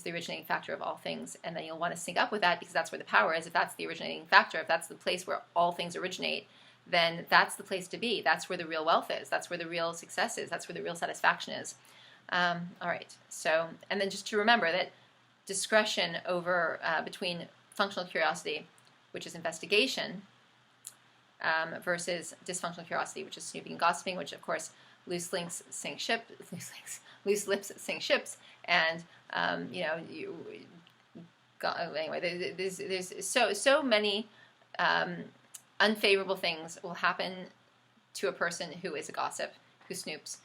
originating factor of all things, and then you'll want to sync up with that, because that's where the power is. If that's the originating factor, if that's the place where all things originate, then that's the place to be. That's where the real wealth is. That's where the real success is. That's where the real satisfaction is. All right. So, and then just to remember that discretion over between functional curiosity, which is investigation, versus dysfunctional curiosity, which is snooping and gossiping, which of course loose lips sink ships, and anyway, there's so many unfavorable things will happen to a person who is a gossip, who snoops,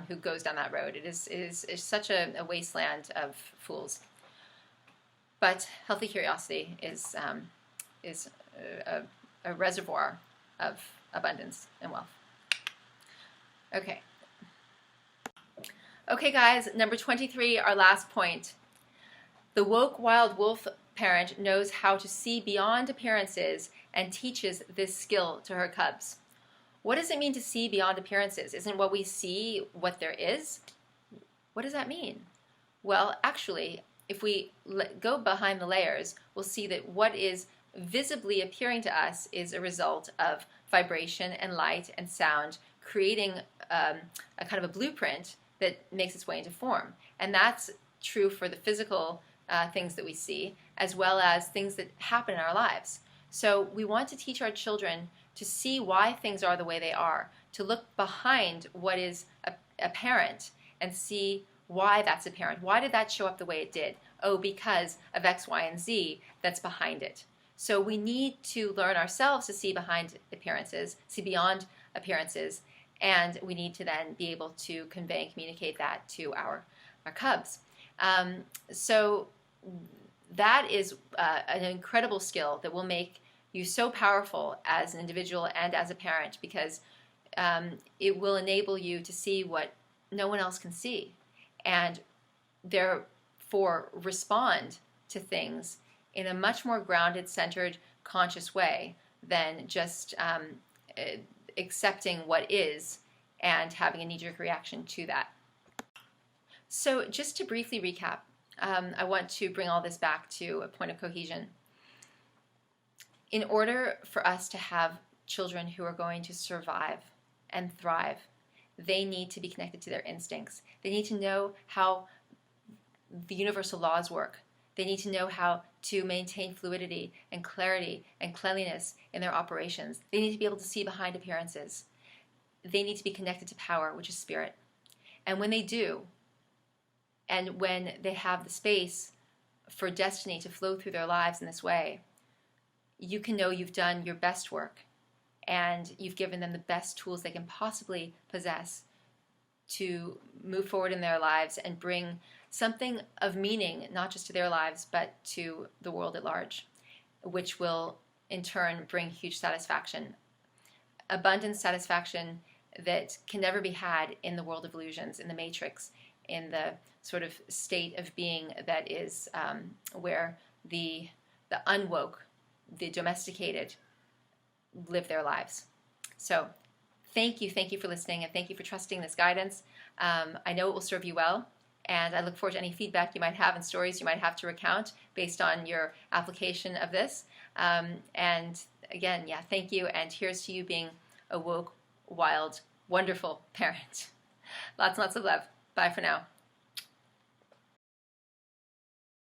who goes down that road. It is such a wasteland of fools. But healthy curiosity is a reservoir of abundance and wealth. Okay. Okay, guys, number 23, our last point. The woke wild wolf parent knows how to see beyond appearances and teaches this skill to her cubs. What does it mean to see beyond appearances? Isn't what we see what there is? What does that mean? Well, actually, if we go behind the layers, we'll see that what is visibly appearing to us is a result of vibration and light and sound creating a kind of a blueprint that makes its way into form. And that's true for the physical things that we see, as well as things that happen in our lives. So we want to teach our children to see why things are the way they are, to look behind what is apparent and see why that's apparent. Why did that show up the way it did? Oh, because of X, Y, and Z that's behind it. So we need to learn ourselves to see behind appearances, see beyond appearances, and we need to then be able to convey and communicate that to our cubs. So that is an incredible skill that will make you so powerful as an individual and as a parent, because it will enable you to see what no one else can see, and therefore respond to things in a much more grounded, centered, conscious way than just accepting what is and having a knee-jerk reaction to that. So just to briefly recap, I want to bring all this back to a point of cohesion. In order for us to have children who are going to survive and thrive, they need to be connected to their instincts. They need to know how the universal laws work. They need to know how to maintain fluidity and clarity and cleanliness in their operations. They need to be able to see behind appearances. They need to be connected to power, which is spirit. And when they do, and when they have the space for destiny to flow through their lives in this way, you can know you've done your best work and you've given them the best tools they can possibly possess to move forward in their lives and bring something of meaning, not just to their lives, but to the world at large, which will in turn bring huge satisfaction, abundant satisfaction that can never be had in the world of illusions, in the matrix, in the sort of state of being that is where the unwoke, the domesticated, live their lives. So thank you for listening, and thank you for trusting this guidance. I know it will serve you well, and I look forward to any feedback you might have and stories you might have to recount based on your application of this. And again, yeah, thank you, and here's to you being a woke, wild, wonderful parent. Lots and lots of love. Bye for now.